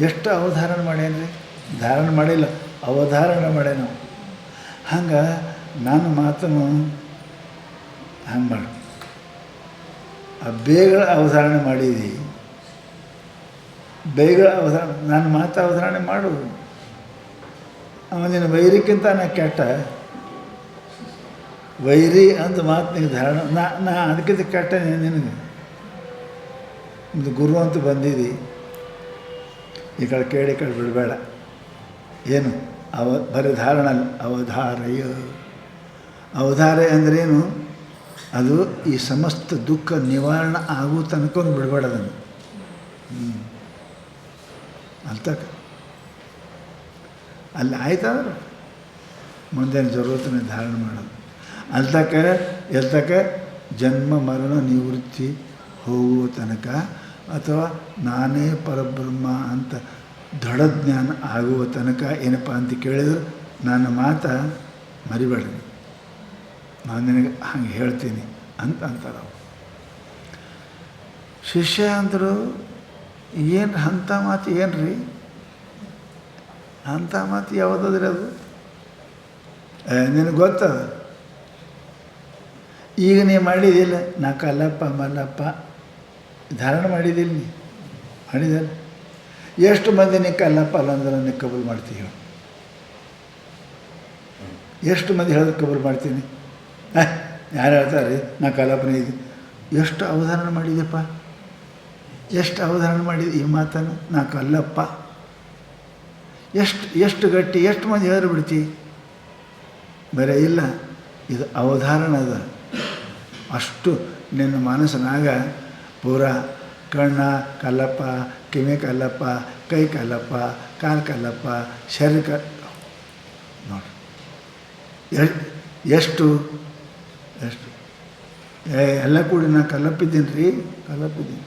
ಎಷ್ಟು ಅವಧಾರಣ ಮಾಡ್ಯಾನ ರೀ. ಧಾರಣ ಮಾಡಿಲ್ಲ, ಅವಧಾರಣ ಮಾಡ್ಯಾನ. ಹಂಗೆ ನನ್ನ ಮಾತನ್ನು ಹಂಗೆ ಮಾಡು. ಆ ಬೇಗಳ ಅವಧಾರಣೆ ಮಾಡಿದಿ, ಬೇಗಳ ಅವಧಾರಣೆ, ನನ್ನ ಮಾತು ಅವಧಾರಣೆ ಮಾಡು. ಅವನಿನ ವೈರಿಕ್ಕಿಂತ ನಾ ಕೆಟ್ಟ ವೈರಿ ಅಂತ ಮಾತು ನಿನಗೆ ಧಾರಣ. ನಾ ಅದಕ್ಕಿಂತ ಕೆಟ್ಟ ನಿನಗೆ. ಒಂದು ಗುರು ಅಂತ ಬಂದಿದ್ದಿ, ಈ ಕಡೆ ಕೇಳಿ ಕಡೆ ಬಿಡಬೇಡ. ಏನು ಬರೀ ಧಾರಣ ಅಲ್ಲ, ಅವಧಾರಯ. ಅವಧಾರಯ ಅಂದ್ರೇನು? ಅದು ಈ ಸಮಸ್ತ ದುಃಖ ನಿವಾರಣೆ ಆಗೋ ತನಕ ಬಿಡಬೇಡ ಅದನ್ನು. ಅಲ್ತಕ್ಕ ಅಲ್ಲಿ ಆಯ್ತಾದ್ರೆ ಮುಂದೇನು ಜರೂರತನ ಧಾರಣೆ ಮಾಡೋದು. ಅಲ್ತಕ್ಕ ಎಲ್ತಕ್ಕ ಜನ್ಮ ಮರಣ ನಿವೃತ್ತಿ ಹೋಗುವ ತನಕ, ಅಥವಾ ನಾನೇ ಪರಬ್ರಹ್ಮ ಅಂತ ದೃಢ ಜ್ಞಾನ ಆಗುವ ತನಕ ಏನಪ್ಪ ಅಂತ ಕೇಳಿದ್ರೆ ನನ್ನ ಮಾತು ಮರಿಬೇಡ್ರಿ, ನಾನು ನಿನಗೆ ಹಂಗೆ ಹೇಳ್ತೀನಿ ಅಂತ ಅಂತಾರೆ ಅವರು. ಶಿಷ್ಯ ಅಂದರು, ಏನು ಅಂಥ ಮಾತು ಏನು ರೀ? ಅಂಥ ಮಾತು ಯಾವುದಾದ್ರಿ ಅದು? ನಿನಗೆ ಗೊತ್ತದ. ಈಗ ನೀ ಮಾಡಿದಿಲ್ಲ, ನಾ ಕಲ್ಲಪ್ಪ ಮಲ್ಲಪ್ಪ ಧಾರಣ ಮಾಡಿದಿಲ್ಲ, ನೀ ಮಾಡಿದಲ್ಲ. ಎಷ್ಟು ಮಂದಿ ನೀ ಕಲ್ಲಪ್ಪ ಅಲ್ಲ ಅಂದ್ರೆ ನೀ ಕಬೂಲ್ ಮಾಡ್ತೀವಿ? ಎಷ್ಟು ಮಂದಿ ಹೇಳಿದ್ರೆ ಕಬೂಲ್ ಮಾಡ್ತೀನಿ? ಯಾರು ಹೇಳ್ತಾರೆ ನಾ ಕಲ್ಲಪ್ಪನೇ ಇದ್ದೀನಿ? ಎಷ್ಟು ಅವಧಾರಣೆ ಮಾಡಿದೆಪ್ಪ, ಎಷ್ಟು ಅವಧಾರಣೆ ಮಾಡಿದೆ ಈ ಮಾತನ್ನು, ನಾ ಕಲ್ಲಪ್ಪ. ಎಷ್ಟು ಗಟ್ಟಿ, ಎಷ್ಟು ಮಂದಿ ಹೇಳಿದ್ರು ಬಿಡ್ತಿ? ಬರೀ ಇಲ್ಲ, ಇದು ಅವಧಾರಣ ಅದ. ಅಷ್ಟು ನಿನ್ನ ಮನಸ್ಸಿನಾಗ ಪೂರ ಕಣ್ಣ ಕಲ್ಲಪ್ಪ, ಕಿವಿ ಕಲ್ಲಪ್ಪ, ಕೈ ಕಲ್ಲಪ್ಪ, ಕಾಲು ಕಲ್ಲಪ್ಪ, ಶರೀರ ನೋಡಿ ಎಷ್ಟು ಎಲ್ಲ ಕೂಡಿ ನಾ ಕಲ್ಲಪ್ಪಿದ್ದೀನಿ ರೀ, ಕಲ್ಲಪ್ಪಿದ್ದೀನಿ,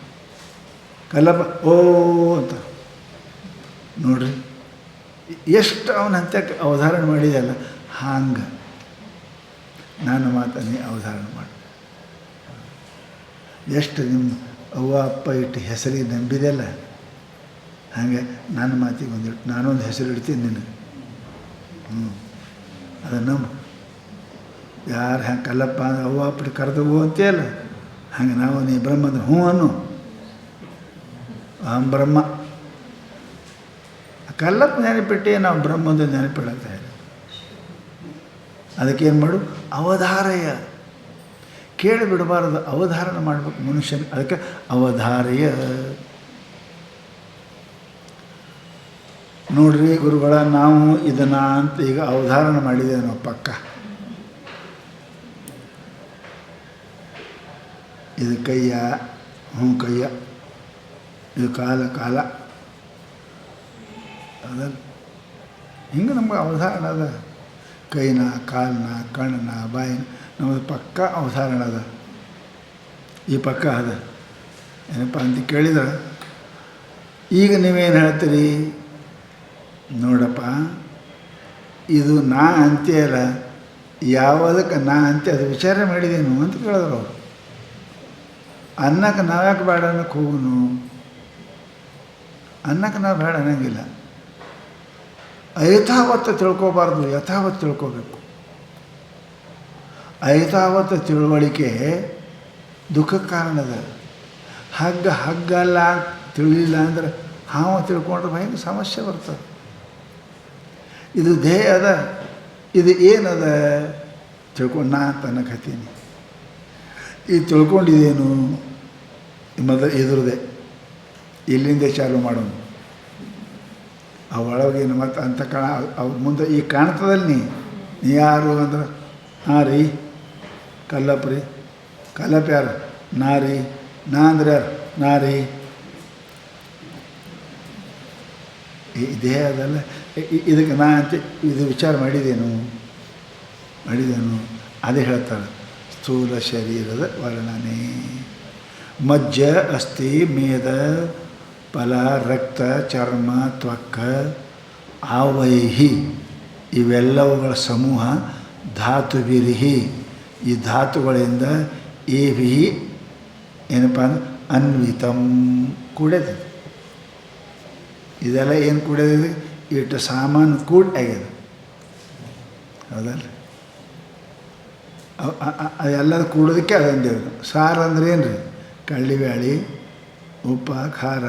ಕಲ್ಲಪ್ಪ ಓ ಅಂತ ನೋಡ್ರಿ. ಎಷ್ಟು ಅವನಂತೆ ಅವಧಾರಣೆ ಮಾಡಿದೆಯಲ್ಲ, ಹಂಗೆ ನಾನು ಮಾತನ್ನೇ ಅವಧಾರಣೆ ಮಾಡಿ. ಎಷ್ಟು ನಿಮ್ಮ ಅವ್ವ ಅಪ್ಪ ಇಟ್ಟು ಹೆಸರಿಗೆ ನಂಬಿದೆಲ್ಲ, ಹಾಗೆ ನನ್ನ ಮಾತಿಗೆ ಒಂದಿಟ್ಟು ನಾನೊಂದು ಹೆಸರು ಇಡ್ತೀನಿ ನಿನಗೆ. ಅದನ್ನು ನಂಬು. ಯಾರು ಹಂಗೆ ಕಲ್ಲಪ್ಪ ಅಂದ್ರೆ ಅವ್ವ ಅಪ್ಪಟ್ಟು ಕರೆದವು ಅಂತೇಲ್ಲ, ಹಾಗೆ ನಾವು ನೀ ಬ್ರಹ್ಮ ಅಂದ್ರೆ ಹ್ಞೂ ಅನ್ನು. ಅಹಂ ಬ್ರಹ್ಮ. ಕಲ್ಲಪ್ಪ ನೆನಪಿಟ್ಟು ನಾವು ಬ್ರಹ್ಮಂದು ನೆನಪಿಡಕ್ತಾ ಇಲ್ಲ. ಅದಕ್ಕೇನು ಮಾಡು? ಅವಧಾರಯ. ಕೇಳಿ ಬಿಡಬಾರದು, ಅವಧಾರಣೆ ಮಾಡಬೇಕು ಮನುಷ್ಯನ. ಅದಕ್ಕೆ ಅವಧಾರಯ. ನೋಡ್ರಿ ಗುರುಗಳ, ನಾವು ಇದನ್ನು ಅಂತ ಈಗ ಅವಧಾರಣೆ ಮಾಡಿದ್ದೇವೆ ನಾವು ಪಕ್ಕ. ಇದು ಕೈಯ, ಹ್ಞೂ ಕೈಯ, ಇದು ಕಾಲ ಅದಲ್ಲ. ಹಿಂಗೆ ನಮ್ಗೆ ಅವಧಾರಣ ಅದ. ಕೈನ, ಕಾಲನ್ನ, ಕಣ್ಣನ್ನ, ಬಾಯಿನ ನಮ್ಮದು ಪಕ್ಕ ಅವಧಾರಣ ಅದ. ಈ ಪಕ್ಕ ಅದ. ಏನಪ್ಪ ಅಂತ ಕೇಳಿದ್ರೆ, ಈಗ ನೀವೇನು ಹೇಳ್ತೀರಿ? ನೋಡಪ್ಪ, ಇದು ನಾ ಅಂತ್ಯಲ್ಲ, ಯಾವುದಕ್ಕೆ ನಾ ಅಂತ್ಯ ಅದು ವಿಚಾರ ಮಾಡಿದೇನು ಅಂತ ಕೇಳಿದ್ರು ಅವರು. ಅನ್ನಕ್ಕೆ ನಾವ್ಯಾಕೆ ಬೇಡ ಅನ್ನಕ್ಕೆ ಹೋಗುನು? ಅನ್ನಕ್ಕೆ ನಾವು ಬೇಡ ಅನ್ನಂಗಿಲ್ಲ. ಐತಾವತ್ತು ತಿಳ್ಕೊಬಾರ್ದು, ಯಥಾವತ್ತು ತಿಳ್ಕೊಬೇಕು. ಐತಾವತ್ತು ತಿಳುವಳಿಕೆ ದುಃಖಕ್ಕೆ ಕಾರಣದ. ಹಗ್ಗಲ್ಲ ತಿಳಿಲಿಲ್ಲ ಅಂದ್ರೆ ಹಾವು ತಿಳ್ಕೊಂಡ್ರೆ ಭಯಂಕರ ಸಮಸ್ಯೆ ಬರ್ತದೆ. ಇದು ದೇಹ ಅದ, ಇದು ಏನದ? ತಿಳ್ಕೊಂಡು ನಾ ಅಂತ ಅನ್ನಕತ್ತೀನಿ. ಈ ತಿಳ್ಕೊಂಡಿದ್ದೇನು ಎದುರದೆ ಇಲ್ಲಿಂದ ಚಾಲು ಮಾಡೋನು. ಆ ಒಳಗೇನು ಮತ್ತು ಅಂತ ಅವ್ರ ಮುಂದೆ ಈಗ ಕಾಣ್ತದಲ್ಲಿ ನೀ ಯಾರು ಅಂದ್ರೆ ಹಾಂ ರೀ ಕಲ್ಲಪ್ಪ ರೀ. ಕಲ್ಲಪ್ಪ ಯಾರು? ನಾ ರೀ. ನಾ ಅಂದ್ರೆ ಯಾರು? ನಾ ರೀ. ದೇಹ ಅದಲ್ಲ. ಇದಕ್ಕೆ ನಾ ಅಂತ ಇದು ವಿಚಾರ ಮಾಡಿದ್ದೇನು ಅದೇ ಹೇಳ್ತಾರೆ ಸ್ಥೂಲ ಶರೀರದ ವರ್ಣನೆ. ಮಜ್ಜ ಅಸ್ಥಿ ಮೇದ ಫಲ ರಕ್ತ ಚರ್ಮ ತ್ವಕ್ ಆವೈಹಿ ಇವೆಲ್ಲವುಗಳ ಸಮೂಹ ಧಾತುವಿರಿಹಿ ಈ ಧಾತುಗಳಿಂದ ಏಭಿ ಏನಪ್ಪ ಅಂದ್ರೆ ಅನ್ವಿತಂ ಕೂಡದೆ. ಇದೆಲ್ಲ ಏನು ಕೂಡದಿದೆ? ಇಟ್ಟು ಸಾಮಾನು ಕೂಡ ಆಗ್ಯದ. ಹೌದಲ್ಲ? ಅದೆಲ್ಲದು ಕೂಡೋದಕ್ಕೆ ಅದಂದೇವ್ರು. ಸಾರು ಅಂದ್ರೆ ಏನು ರೀ? ಕಳ್ಳಿಬ್ಯಾಳಿ, ಉಪ್ಪ, ಖಾರ,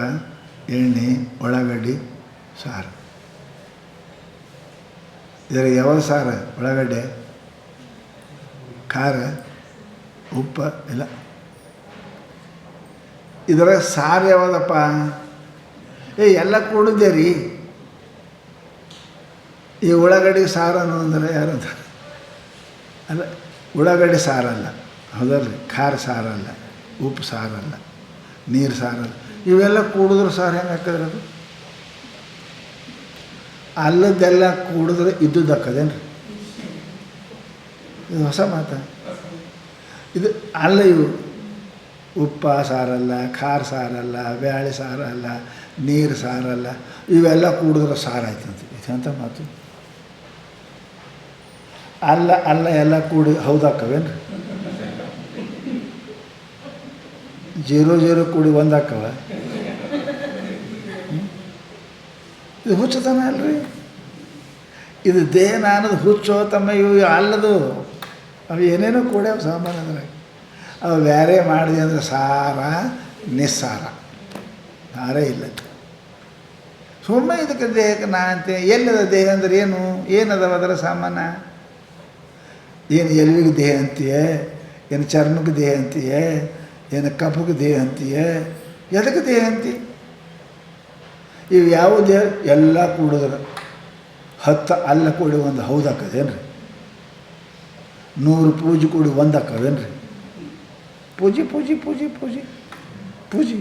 ಎಣ್ಣೆ, ಉಳ್ಳಾಗಡ್ಡಿ ಸಾರು. ಇದರ ಯಾವ ಸಾರು? ಉಳ್ಳಾಗಡ್ಡೆ, ಖಾರ, ಉಪ್ಪ ಎಲ್ಲ. ಇದರ ಸಾರು ಯಾವುದಪ್ಪ? ಎಲ್ಲ ಕೂಡಿದ್ದೆ ರೀ. ಈ ಉಳ್ಳಾಗಡ್ಡಿ ಸಾರು ಅನ್ನೋ ಅಂದರೆ ಯಾರಂತ ಅಲ್ಲ, ಉಳ್ಳಾಗಡ್ಡಿ ಸಾರಲ್ಲ. ಹೌದಲ್ಲ? ಖಾರ ಸಾರಲ್ಲ, ಉಪ್ಪು ಸಾರಲ್ಲ, ನೀರು ಸಾರಲ್ಲ. ಇವೆಲ್ಲ ಕೂಡಿದ್ರೆ ಸಾರು ಹೆಂಗೆ ಹಾಕಿದ್ರೆ ಅದು? ಅಲ್ಲದ್ದೆಲ್ಲ ಕೂಡಿದ್ರೆ ಇದ್ದದ್ದು ಹಾಕದೇನು ರೀ? ಇದು ಹೊಸ ಮಾತಾ. ಇದು ಅಲ್ಲ. ಇವು ಉಪ್ಪ ಸಾರಲ್ಲ, ಖಾರ ಸಾರಲ್ಲ, ಬ್ಯಾಳೆ ಸಾರಲ್ಲ, ನೀರು ಸಾರಲ್ಲ. ಇವೆಲ್ಲ ಕೂಡಿದ್ರೆ ಸಾರಾಯ್ತಂತೆ. ಇದೆಂಥ ಮಾತು? ಅಲ್ಲ ಎಲ್ಲ ಕೂಡಿ ಹೌದಾಕವೇನು ರೀ? 0 ಕೂಡಿ 1 ಹಾಕವ? ಇದು ಹುಚ್ಚತನ ಅಲ್ರಿ. ಇದು ದೇಹ ಅನ್ನೋದು ಹುಚ್ಚೋ ತಮ್ಮ. ಇವು ಅಲ್ಲದು. ಅವು ಏನೇನೋ ಕೂಡ್ಯಾವ ಸಾಮಾನು ಅದ್ರಾಗ. ಅವು ಬೇರೆ ಮಾಡಿದೆ ಅಂದರೆ ಸಾರ ನಿಸ್ಸಾರ. ಸಾರೇ ಇಲ್ಲ. ಸುಮ್ಮನೆ ಇದಕ್ಕೆ ದೇಹಕ್ಕೆ ನಾ ಅಂತೆ. ಎಲ್ಲದ ದೇಹ ಅಂದ್ರೆ ಏನದವ ಅದರ ಸಾಮಾನ? ಏನು ಎಲ್ವಿಗೆ ದೇಹ ಅಂತೀಯೇ? ಏನು ಚರ್ಮಕ್ಕೆ ದೇಹ ಅಂತೀಯೇ? ಏನು ಕಫಕ್ಕೆ ದೇಹ ಅಂತೀಯೇ? ಎದಕ್ಕೆ ದೇಹ ಅಂತಿ? ಇವು ಯಾವ ದೇಹ? ಎಲ್ಲ ಕೂಡಿದ್ರೆ 10 ಅಲ್ಲ ಕೂಡಿ 1 ಹೌದು ಹಾಕದೇನು ರೀ? 100 ಪೂಜೆ ಕೂಡಿ 1 ಹಾಕದೇನು ರೀ? ಪೂಜಿ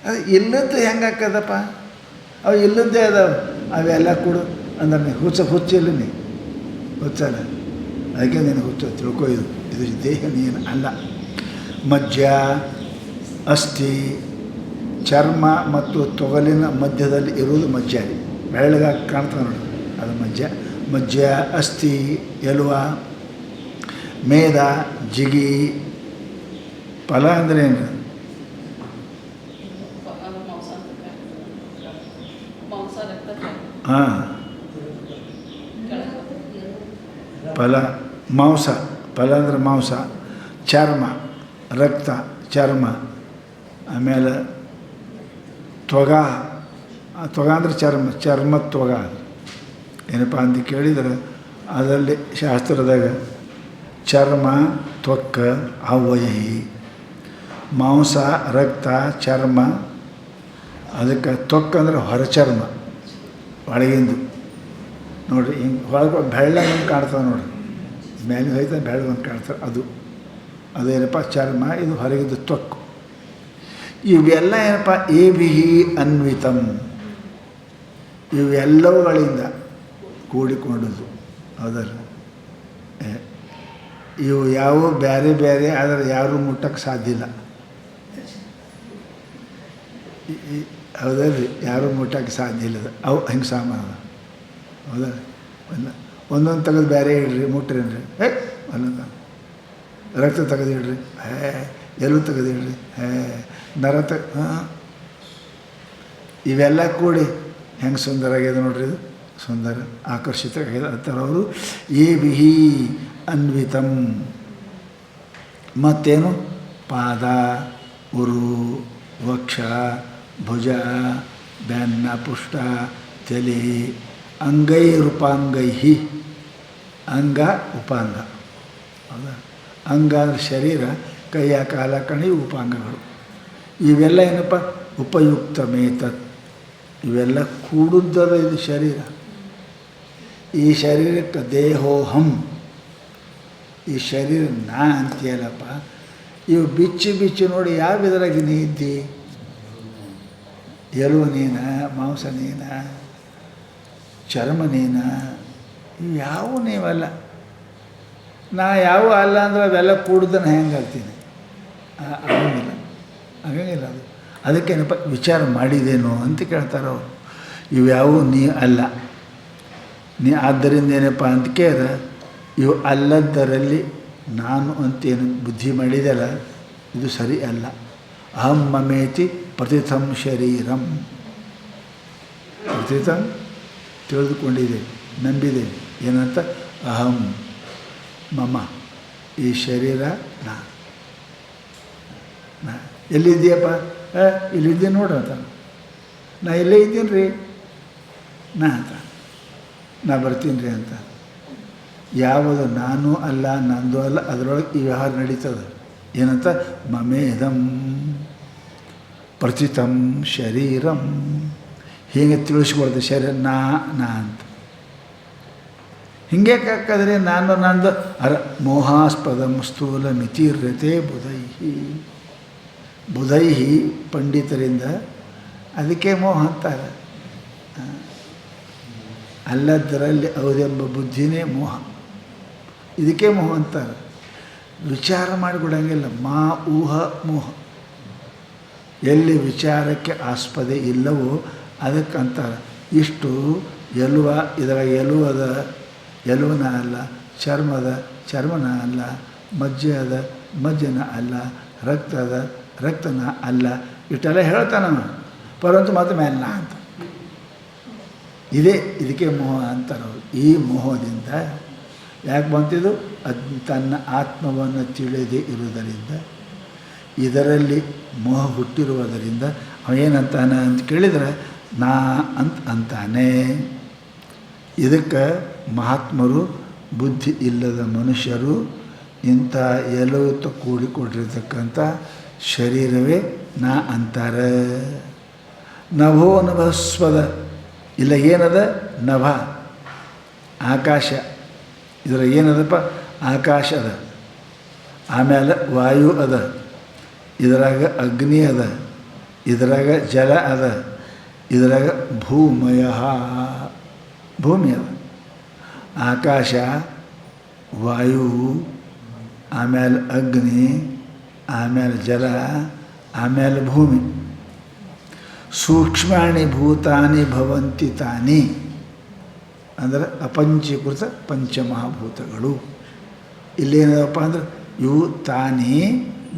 ಅದು ಇಲ್ಲದ್ದು ಹೆಂಗೆ ಹಾಕದಪ್ಪ? ಅವು ಇಲ್ಲದ್ದೇ ಅದಾವೆ. ಅವೆಲ್ಲ ಕೊಡು ಅಂದ್ರೆ ನೀ ಹುಚ್ಚಿಲ್ಲ. ನೀ ಹುಚ್ಚಲ್ಲ. ಅದಕ್ಕೆ ನೀನು ಹುಚ್ಚ ತಿಳ್ಕೊ. ಇದು ದೇಹ ನೀನು ಅಲ್ಲ. ಮಜ್ಜ ಅಸ್ಥಿ ಚರ್ಮ ಮತ್ತು ತೊಗಲಿನ ಮಧ್ಯದಲ್ಲಿ ಇರುವುದು ಮಜ್ಜ. ಬೆಳ್ಳಗಾಗಿ ಕಾಣ್ತದೆ ನೋಡಿ, ಅದು ಮಜ್ಜ ಅಸ್ಥಿ ಎಲುವ ಮೇದ ಜಿಗಿ. ಫಲ ಅಂದರೆ ಏನು? ಹಾಂ, ಫಲ ಮಾಂಸ. ಫಲ ಅಂದರೆ ಮಾಂಸ. ಚರ್ಮ ರಕ್ತ ಚರ್ಮ. ಆಮೇಲೆ ತ್ವಗ ಅಂದರೆ ಚರ್ಮ ತ್ವಗ. ಏನಪ್ಪ ಅಂತ ಕೇಳಿದರೆ ಅದರಲ್ಲಿ ಶಾಸ್ತ್ರದಾಗ ಚರ್ಮ ತ್ವಕ್ ಅವಯಹಿ. ಮಾಂಸ ರಕ್ತ ಚರ್ಮ. ಅದಕ್ಕೆ ತ್ವಕ್ ಅಂದರೆ ಹೊರಚರ್ಮ ಒಳಗಿಂದು ನೋಡಿರಿ. ಹಿಂಗೆ ಹೊಳಗೆ ಬೆಳ್ಳಗೆ ಕಾಣ್ತದೆ ನೋಡಿರಿ. ಮೇಲೆ ಹೋಯ್ತು ಬೆಳ್ಳಗೆ ಕಾಣ್ತದೆ. ಅದೇನಪ್ಪ ಚರ್ಮ. ಇದು ಹೊರಗಿದ್ದು ತ್ವಕ್ಕು. ಇವೆಲ್ಲ ಏನಪ್ಪ ಏಬಿಹಿ ಅನ್ವಿತಂ. ಇವೆಲ್ಲವುಗಳಿಂದ ಕೂಡಿಕೊಂಡದ್ದು. ಹೌದಲ್ಲ? ಇವು ಯಾವ ಬೇರೆ ಆದರೆ ಯಾರೂ ಮುಟ್ಟಕ್ಕೆ ಸಾಧ್ಯ ಇಲ್ಲ. ಹೌದಲ್ರಿ? ಯಾರೂ ಮುಟ್ಟಕ್ಕೆ ಸಾಧ್ಯ ಇಲ್ಲ. ಅವು ಹಿಂಗೆ ಸಾಮಾನು. ಹೌದಾ? ಒಂದೊಂದು ತೆಗೆದು ಬೇರೆ ಇಡ್ರಿ, ಮುಟ್ರೇನ್ರಿ? ಒಂದೊಂದು ರಕ್ತ ತೆಗೆದಿಡ್ರಿ, ಎಲು ತೆಗೆದಿಡ್ರಿ, ನರ ಇವೆಲ್ಲ ಕೂಡಿ ಹೆಂಗೆ ಸುಂದರ ಆಗ್ಯದ ನೋಡ್ರಿ. ಇದು ಸುಂದರ ಆಕರ್ಷಿತ ಆಗ್ಯದ. ಅಂತಾರೆ ಅವರು ಏಬಿಹಿ ಅನ್ವಿತಂ. ಮತ್ತೇನು? ಪಾದ, ಉರು, ವಕ್ಷ, ಭುಜ, ಬೆನ್ನ, ಪುಷ್ಟ, ತಲೆ, ಅಂಗೈ ರೂಪಾಂಗೈಹಿ. ಅಂಗ ಉಪಾಂಗ. ಹೌದಾ? ಅಂಗ ಅಂದರೆ ಶರೀರ, ಕೈಯ ಕಾಲ ಕಣಿ ಉಪಾಂಗಗಳು. ಇವೆಲ್ಲ ಏನಪ್ಪ? ಉಪಯುಕ್ತ ಮೇತತ್, ಇವೆಲ್ಲ ಕೂಡುತ್ತದೆ ಇದು ಶರೀರ. ಈ ಶರೀರಕ್ಕೆ ದೇಹೋಹಂ, ಈ ಶರೀರ ನಾ ಅಂತೀಯಲ್ಲಪ್ಪ. ಇವು ಬಿಚ್ಚಿ ಬಿಚ್ಚಿ ನೋಡಿ ಯಾವ ಇದರಾಗ ನೀ ಇದ್ದಿ? ಎಲುವು ನೀನ, ಮಾಂಸ ನೀನ, ಚರ್ಮ ನೀನ, ಇವು ಯಾವ ನೀವಲ್ಲ. ನಾ ಯಾವ ಅಲ್ಲ ಅಂದ್ರೆ ಅವೆಲ್ಲ ಕೂಡ್ದನ ಹೆಂಗೆ ಆಗ್ತೀನಿ? ಆಗಂಗಿಲ್ಲ, ಆಗಂಗಿಲ್ಲ. ಅದು ಅದಕ್ಕೇನಪ್ಪ ವಿಚಾರ ಮಾಡಿದೇನೋ ಅಂತ ಕೇಳ್ತಾರೆ ಅವರು. ಇವ್ಯಾವು ನೀ ಅಲ್ಲ. ನೀ ಆದ್ದರಿಂದ ಏನಪ್ಪ ಅಂತ ಕೇಳಿದ, ಇವು ಅಲ್ಲದರಲ್ಲಿ ನಾನು ಅಂತೇನು ಬುದ್ಧಿ ಮಾಡಿದೆಲ್ಲ ಇದು ಸರಿ ಅಲ್ಲ. ಅಹಂ ಮಮೇತಿ ಪ್ರತಿಥಂ ಶರೀರಂ, ಪ್ರತಿಥಂ ತಿಳಿದುಕೊಂಡಿದೆ, ನಂಬಿದೆ. ಏನಂತ? ಅಹಂ ಮಮ, ಈ ಶರೀರ ನಾ. ಎಲ್ಲಿದ್ದೀಯಪ್ಪ? ಇಲ್ಲಿದ್ದೀನಿ ನೋಡ್ರಿ ಅಂತ. ನಾ ಇಲ್ಲೇ ಇದ್ದೀನಿ ರೀ ನಾ ಅಂತ. ನಾ ಬರ್ತೀನಿ ರೀ ಅಂತ. ಯಾವುದು ನಾನು ಅಲ್ಲ, ನಂದು ಅಲ್ಲ, ಅದರೊಳಗೆ ಈ ವ್ಯವಹಾರ ನಡೀತದೆ. ಏನಂತ? ಮಮೇದಂ ಪ್ರತಿತಂ ಶರೀರಂ. ಹೀಗೆ ತಿಳಿಸ್ಕೊಡ್ದೆ ಶರೀರ ನಾ ಅಂತ. ಹಿಂಗೆ ಕಾಕದ್ರೆ ನಾನು ನಂದು ಮೋಹಾಸ್ಪದಂ ಸ್ಥೂಲ ಮಿತಿರ್ಯತೆ ಬುಧೈಹಿ. ಬುಧೈಹಿ ಪಂಡಿತರಿಂದ ಅದಕ್ಕೆ ಮೋಹ ಅಂತಾರೆ. ಅಲ್ಲದರಲ್ಲಿ ಹೌದೆಂಬ ಬುದ್ಧಿನೇ ಮೋಹ. ಇದಕ್ಕೆ ಮೋಹ ಅಂತಾರೆ. ವಿಚಾರ ಮಾಡಿಕೊಡಂಗಿಲ್ಲ. ಮಾ ಊಹ ಮೋಹ. ಎಲ್ಲಿ ವಿಚಾರಕ್ಕೆ ಆಸ್ಪದೆ ಇಲ್ಲವೋ ಅದಕ್ಕಂತಾರೆ. ಇಷ್ಟು ಎಲುವ, ಇದರ ಎಲುವದ ಎಲುವನ ಅಲ್ಲ, ಚರ್ಮನ ಅಲ್ಲ, ಮಜ್ಜೆ ಅದ ಮಜ್ಜನ ಅಲ್ಲ, ರಕ್ತದ ರಕ್ತನ ಅಲ್ಲ, ಇಷ್ಟೆಲ್ಲ ಹೇಳ್ತಾನವ. ಪರಂತು ಮತ್ತೆ ಮೇಲೆ ನಾ ಅಂತ. ಇದಕ್ಕೆ ಮೋಹ ಅಂತಾರವರು. ಈ ಮೋಹದಿಂದ ಯಾಕೆ ಬಂತಿದ್ದು? ಅದು ತನ್ನ ಆತ್ಮವನ್ನು ತಿಳಿದೇ ಇರುವುದರಿಂದ, ಇದರಲ್ಲಿ ಮೋಹ ಹುಟ್ಟಿರುವುದರಿಂದ ಅವೇನಂತಾನೆ ಅಂತ ಕೇಳಿದರೆ ನಾ ಅಂತಾನೆ. ಇದಕ್ಕೆ ಮಹಾತ್ಮರು, ಬುದ್ಧಿ ಇಲ್ಲದ ಮನುಷ್ಯರು ಇಂಥ ಎಲುವುತ ಕೂಡಿಕೊಂಡಿರ್ತಕ್ಕಂಥ ಶರೀರವೇ ನಾ ಅಂತಾರೆ. ನಭೋ ನಭಸ್ವದ, ಇಲ್ಲ ಏನದ? ನಭ ಆಕಾಶ. ಇದರ ಏನದಪ್ಪ? ಆಕಾಶ ಅದ, ಆಮೇಲೆ ವಾಯು ಅದ, ಇದರಾಗ ಅಗ್ನಿ ಅದ, ಇದರಾಗ ಜಲ ಅದ, ಇದರಾಗ ಭೂಮಯ ಭೂಮಿ ಅದ. ಆಕಾಶ, ವಾಯು, ಆಮೇಲೆ ಅಗ್ನಿ, ಆಮೇಲೆ ಜಲ, ಆಮೇಲೆ ಭೂಮಿ. ಸೂಕ್ಷ್ಮಾಣಿ ಭೂತಾನಿ ಭವಂತಿ ತಾನಿ ಅಂದರೆ ಅಪಂಚೀಕೃತ ಪಂಚಮಹಾಭೂತಗಳು. ಇಲ್ಲೇನದಪ್ಪ ಅಂದ್ರೆ ಇವು ತಾನಿ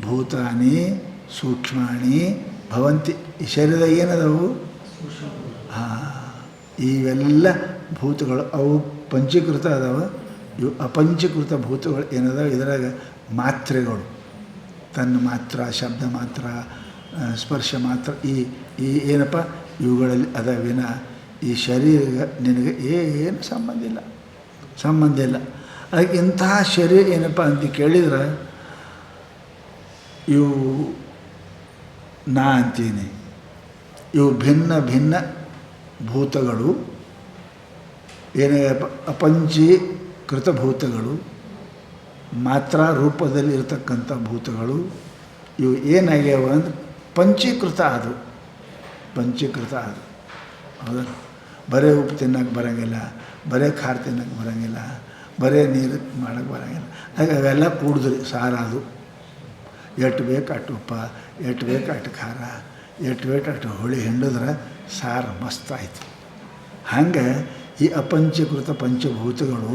ಭೂತಾನಿ ಸೂಕ್ಷ್ಮಾಣಿ ಭವಂತಿ. ಈ ಶರೀರ ಏನದವು? ಇವೆಲ್ಲ ಭೂತಗಳು ಅವು ಪಂಚೀಕೃತ ಅದಾವ. ಇವು ಅಪಂಚೀಕೃತ ಭೂತಗಳು ಏನದಾವ? ಇದರಾಗ ಮಾತ್ರೆಗಳು, ತನ್ನ ಮಾತ್ರ, ಶಬ್ದ ಮಾತ್ರ, ಸ್ಪರ್ಶ ಮಾತ್ರ, ಈ ಏನಪ್ಪ ಇವುಗಳಲ್ಲಿ ಅದಾವಿನ ಈ ಶರೀರ ನಿನಗೆ ಏನು ಸಂಬಂಧ ಇಲ್ಲ. ಅದಕ್ಕೆ ಇಂತಹ ಶರೀರ ಏನಪ್ಪ ಅಂತ ಕೇಳಿದ್ರೆ ಇವು ನಾ ಅಂತೀನಿ. ಇವು ಭಿನ್ನ ಭಿನ್ನ ಭೂತಗಳು, ಏನಪ್ಪ? ಅಪಂಚೀಕೃತ ಭೂತಗಳು, ಮಾತ್ರ ರೂಪದಲ್ಲಿ ಇರತಕ್ಕಂಥ ಭೂತಗಳು. ಇವು ಏನಾಗ್ಯಾವ ಅಂದ್ರೆ ಪಂಚೀಕೃತ ಆದವು. ಹೌದಾ? ಬರೀ ಉಪ್ಪು ತಿನ್ನೋಕ್ಕೆ ಬರೋಂಗಿಲ್ಲ, ಬರೀ ಖಾರ ತಿನ್ನೋಕ್ಕೆ ಬರೋಂಗಿಲ್ಲ, ಬರೀ ನೀರು ಮಾಡೋಕ್ಕೆ ಬರೋಂಗಿಲ್ಲ. ಹಾಗೆ ಅವೆಲ್ಲ ಕೂಡಿದ್ರಿ ಸಾರ. ಅದು ಎಷ್ಟು ಬೇಕು ಅಷ್ಟು ಉಪ್ಪ, ಎಷ್ಟು ಬೇಕು ಅಷ್ಟು ಖಾರ, ಎಷ್ಟು ಬೇಕು ಅಷ್ಟು ಹುಳಿ ಹಿಂಡಿದ್ರೆ ಸಾರು ಮಸ್ತಾಯಿತು. ಹಾಗೆ ಈ ಅಪಂಚೀಕೃತ ಪಂಚಭೂತಗಳು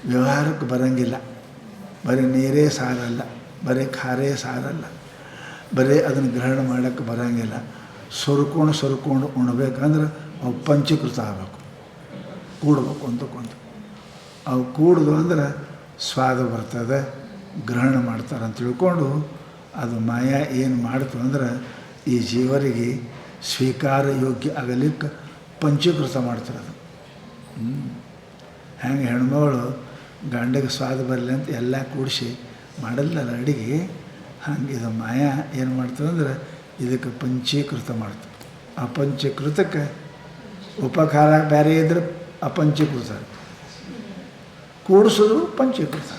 ವ್ಯವಹಾರಕ್ಕೆ ಬರೋಂಗಿಲ್ಲ. ಬರೀ ನೀರೇ ಸಾರಲ್ಲ, ಬರೀ ಖಾರೇ ಸಾರಲ್ಲ, ಬರೀ ಅದನ್ನು ಗ್ರಹಣ ಮಾಡೋಕ್ಕೆ ಬರೋಂಗಿಲ್ಲ. ಸುರ್ಕೊಂಡು ಉಣ್ಬೇಕಂದ್ರೆ ಅವು ಪಂಚೀಕೃತ ಆಗಬೇಕು, ಕೂಡಬೇಕು ಅಂತಕ್ಕೊಂದು. ಅವು ಕೂಡ್ದು ಅಂದ್ರೆ ಸ್ವಾದ ಬರ್ತದೆ, ಗ್ರಹಣ ಮಾಡ್ತಾರೆ ಅಂತ ತಿಳ್ಕೊಂಡು ಅದು ಮಾಯಾ ಏನು ಮಾಡ್ತು ಅಂದ್ರೆ ಈ ಜೀವರಿಗೆ ಸ್ವೀಕಾರ ಯೋಗ್ಯ ಆಗಲಿಕ್ಕೆ ಪಂಚೀಕೃತ ಮಾಡ್ತಾರೆ. ಅದು ಹೆಂಗೆ ಹೆಣ್ಮಗಳು ಗಂಡಗೆ ಸ್ವಾದ ಬರಲಿ ಅಂತ ಎಲ್ಲ ಕೂಡಿಸಿ ಮಾಡಲ್ಲಲ್ಲ ಅಡುಗೆ. ಹಂಗೆ ಇದು ಮಾಯಾ ಏನು ಮಾಡ್ತದೆ ಅಂದ್ರೆ ಇದಕ್ಕೆ ಪಂಚೀಕೃತ ಮಾಡ್ತದೆ. ಅಪಂಚೀಕೃತಕ್ಕೆ ಉಪಕಾರ ಬೇರೆ ಇದ್ರೆ ಅಪಂಚೀಕೃತ, ಕೂಡಿಸೋದು ಪಂಚೀಕೃತ.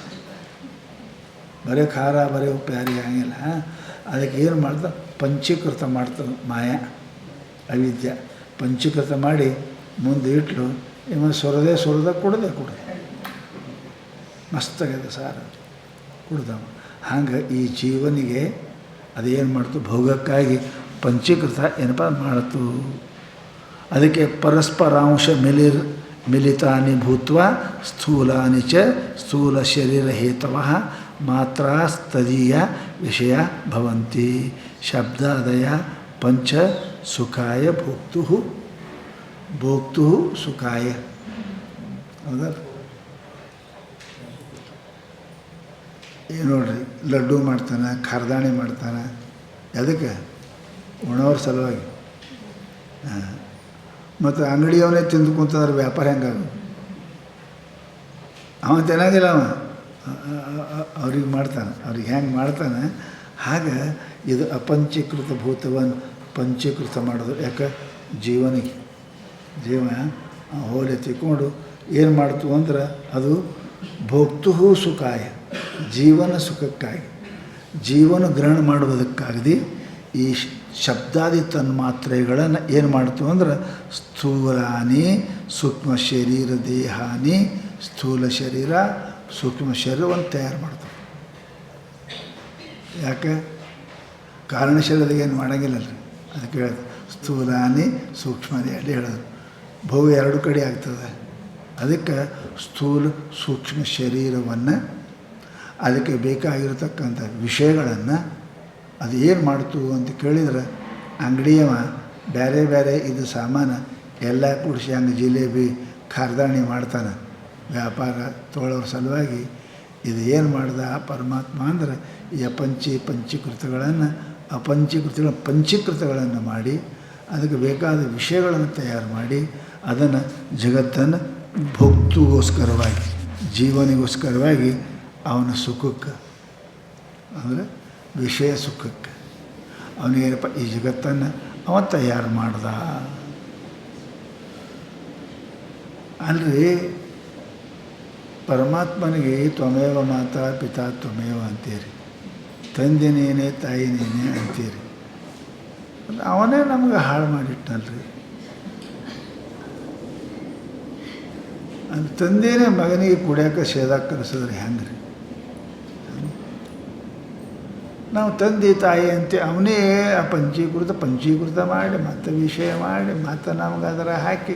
ಬರೀ ಖಾರ ಬರೀ ಉಪ್ಪು ಯಾರಿಗೆ ಹಂಗಿಲ್ಲ. ಅದಕ್ಕೆ ಏನು ಮಾಡ್ತದೆ, ಪಂಚೀಕೃತ ಮಾಡ್ತದೆ ಮಾಯಾ ಅವಿದ್ಯೆ. ಪಂಚೀಕೃತ ಮಾಡಿ ಮುಂದೆ ಇಟ್ಲು ಇವ ಸುರದೇ ಕುಡ್ದೆ ಮಸ್ತಾಗಿದೆ ಸಾರು ಕುಡ್ದವ. ಹಂಗೆ ಈ ಜೀವನಿಗೆ ಅದೇನು ಮಾಡ್ತು, ಭೋಗಕ್ಕಾಗಿ ಪಂಚೀಕೃತ ಏನಪ್ಪ ಮಾಡ್ತು. ಅದಕ್ಕೆ ಪರಸ್ಪರಾಂಶ ಮಿಲಿತಾನಿ ಭೂತ್ವ ಸ್ಥೂಲಾನಿ ಚ ಸ್ಥೂಲ ಶರೀರ ಹೇತವಃ ಮಾತ್ರ ತದೀಯ ವಿಷಯ ಭವಂತಿ ಶಬ್ದಾದಯ ಪಂಚ ಸುಖಾಯ ಭೋಕ್ತು ಸುಖಾಯ. ಹೌದಾ? ನೋಡ್ರಿ, ಲಡ್ಡು ಮಾಡ್ತಾನೆ, ಖಾರದಾಣಿ ಮಾಡ್ತಾನೆ, ಅದಕ್ಕೆ ಉಣೋರ ಸಲುವಾಗಿ. ಮತ್ತು ಅಂಗಡಿಯವನೇ ತಿಂದು ಕುಂತಂದ್ರೆ ವ್ಯಾಪಾರ ಹೆಂಗಾಗೋದು? ಅವ ತಿನ್ನಂಗಿಲ್ಲ, ಅವ್ರಿಗೆ ಮಾಡ್ತಾನೆ, ಅವ್ರಿಗೆ ಹೆಂಗೆ ಮಾಡ್ತಾನೆ. ಹಾಗೆ ಇದು ಅಪಂಚೀಕೃತ ಭೂತವನ್ನು ಪಂಚೀಕೃತ ಮಾಡೋದು. ಯಾಕೆ? ಜೀವನಿಗೆ ಜೀವ ಹೋಲೆ ತಿಕ್ಕೊಂಡು ಏನು ಮಾಡ್ತು ಅಂದ್ರೆ ಅದು ಭೋಕ್ತು ಸುಖಾಯ, ಜೀವನ ಸುಖಕ್ಕಾಗಿ, ಜೀವನ ಗ್ರಹಣ ಮಾಡುವುದಕ್ಕಾಗದಿ ಈ ಶಬ್ದಾದಿ ತನ್ಮಾತ್ರೆಗಳನ್ನು ಏನು ಮಾಡ್ತು ಅಂದ್ರೆ ಸ್ಥೂಲಾನಿ ಸೂಕ್ಷ್ಮ ಶರೀರ ದೇಹಾನಿ, ಸ್ಥೂಲ ಶರೀರ ಸೂಕ್ಷ್ಮ ಶರೀರವನ್ನು ತಯಾರು ಮಾಡ್ತವೆ. ಯಾಕೆ? ಕಾರಣ ಶರೀರದಾಗ ಏನು ಮಾಡೋಂಗಿಲ್ಲಲ್ಲ. ಅದಕ್ಕೆ ಹೇಳೋದು ಸ್ಥೂಲಾನಿ ಸೂಕ್ಷ್ಮನೇ ಅಲ್ಲಿ ಹೇಳೋದು. ಭೋಗ ಎರಡು ಕಡೆ ಆಗ್ತದೆ. ಅದಕ್ಕೆ ಸ್ಥೂಲ ಸೂಕ್ಷ್ಮ ಶರೀರವನ್ನು, ಅದಕ್ಕೆ ಬೇಕಾಗಿರತಕ್ಕಂಥ ವಿಷಯಗಳನ್ನು ಅದು ಏನು ಮಾಡ್ತು ಅಂತ ಕೇಳಿದ್ರೆ, ಅಂಗಡಿಯವ ಬೇರೆ ಬೇರೆ ಇದು ಸಾಮಾನು ಎಲ್ಲ ಕೂಡಿಸಿ ಹಂಗೆ ಜಿಲೇಬಿ ಖಾರದಾಣಿ ಮಾಡ್ತಾನೆ ವ್ಯಾಪಾರ ತೊಗೊಳ್ಳೋರ ಸಲುವಾಗಿ. ಇದು ಏನು ಮಾಡ್ದ ಪರಮಾತ್ಮ ಅಂದ್ರೆ ಈ ಪಂಚೀಕೃತಗಳನ್ನು ಪಂಚೀಕೃತಗಳನ್ನು ಮಾಡಿ ಅದಕ್ಕೆ ಬೇಕಾದ ವಿಷಯಗಳನ್ನು ತಯಾರು ಮಾಡಿ ಅದನ್ನು ಜಗತ್ತನ್ನು ಭೋಕ್ತುಗೋಸ್ಕರವಾಗಿ, ಜೀವನಿಗೋಸ್ಕರವಾಗಿ, ಅವನ ಸುಖಕ್ಕೆ ಅಂದರೆ ವಿಷಯ ಸುಖಕ್ಕೆ ಅವನಿಗೇನಪ್ಪ ಈ ಜಗತ್ತನ್ನು ಅವ ತಯಾರು ಮಾಡ್ದ. ಅಲ್ರಿ, ಪರಮಾತ್ಮನಿಗೆ ತ್ವಮೇವ ಮಾತಾ ಪಿತಾ ತ್ವಮೇವ ಅಂತೀರಿ, ತಂದೆ ನೀನೇ ತಾಯಿ ನೀನೇ ಅಂತೀರಿ. ಅವನೇ ನಮ್ಗೆ ಹಾಳು ಮಾಡಿಟ್ಟಲ್ರಿ. ಅದು ತಂದೆನೇ ಮಗನಿಗೆ ಕುಡಿಯೋಕೆ ಸೇದಾಕ ಕಲಿಸಿದ್ರೆ ಹೆಂಗೆ ರೀ? ನಾವು ತಂದೆ ತಾಯಿ ಅಂತ ಅವನೇ ಆ ಪಂಚೀಕೃತ ಮಾಡಿ ಮತ್ತು ವಿಷಯ ಮಾಡಿ ಮತ್ತು ನಮ್ಗೆ ಅದರ ಹಾಕಿ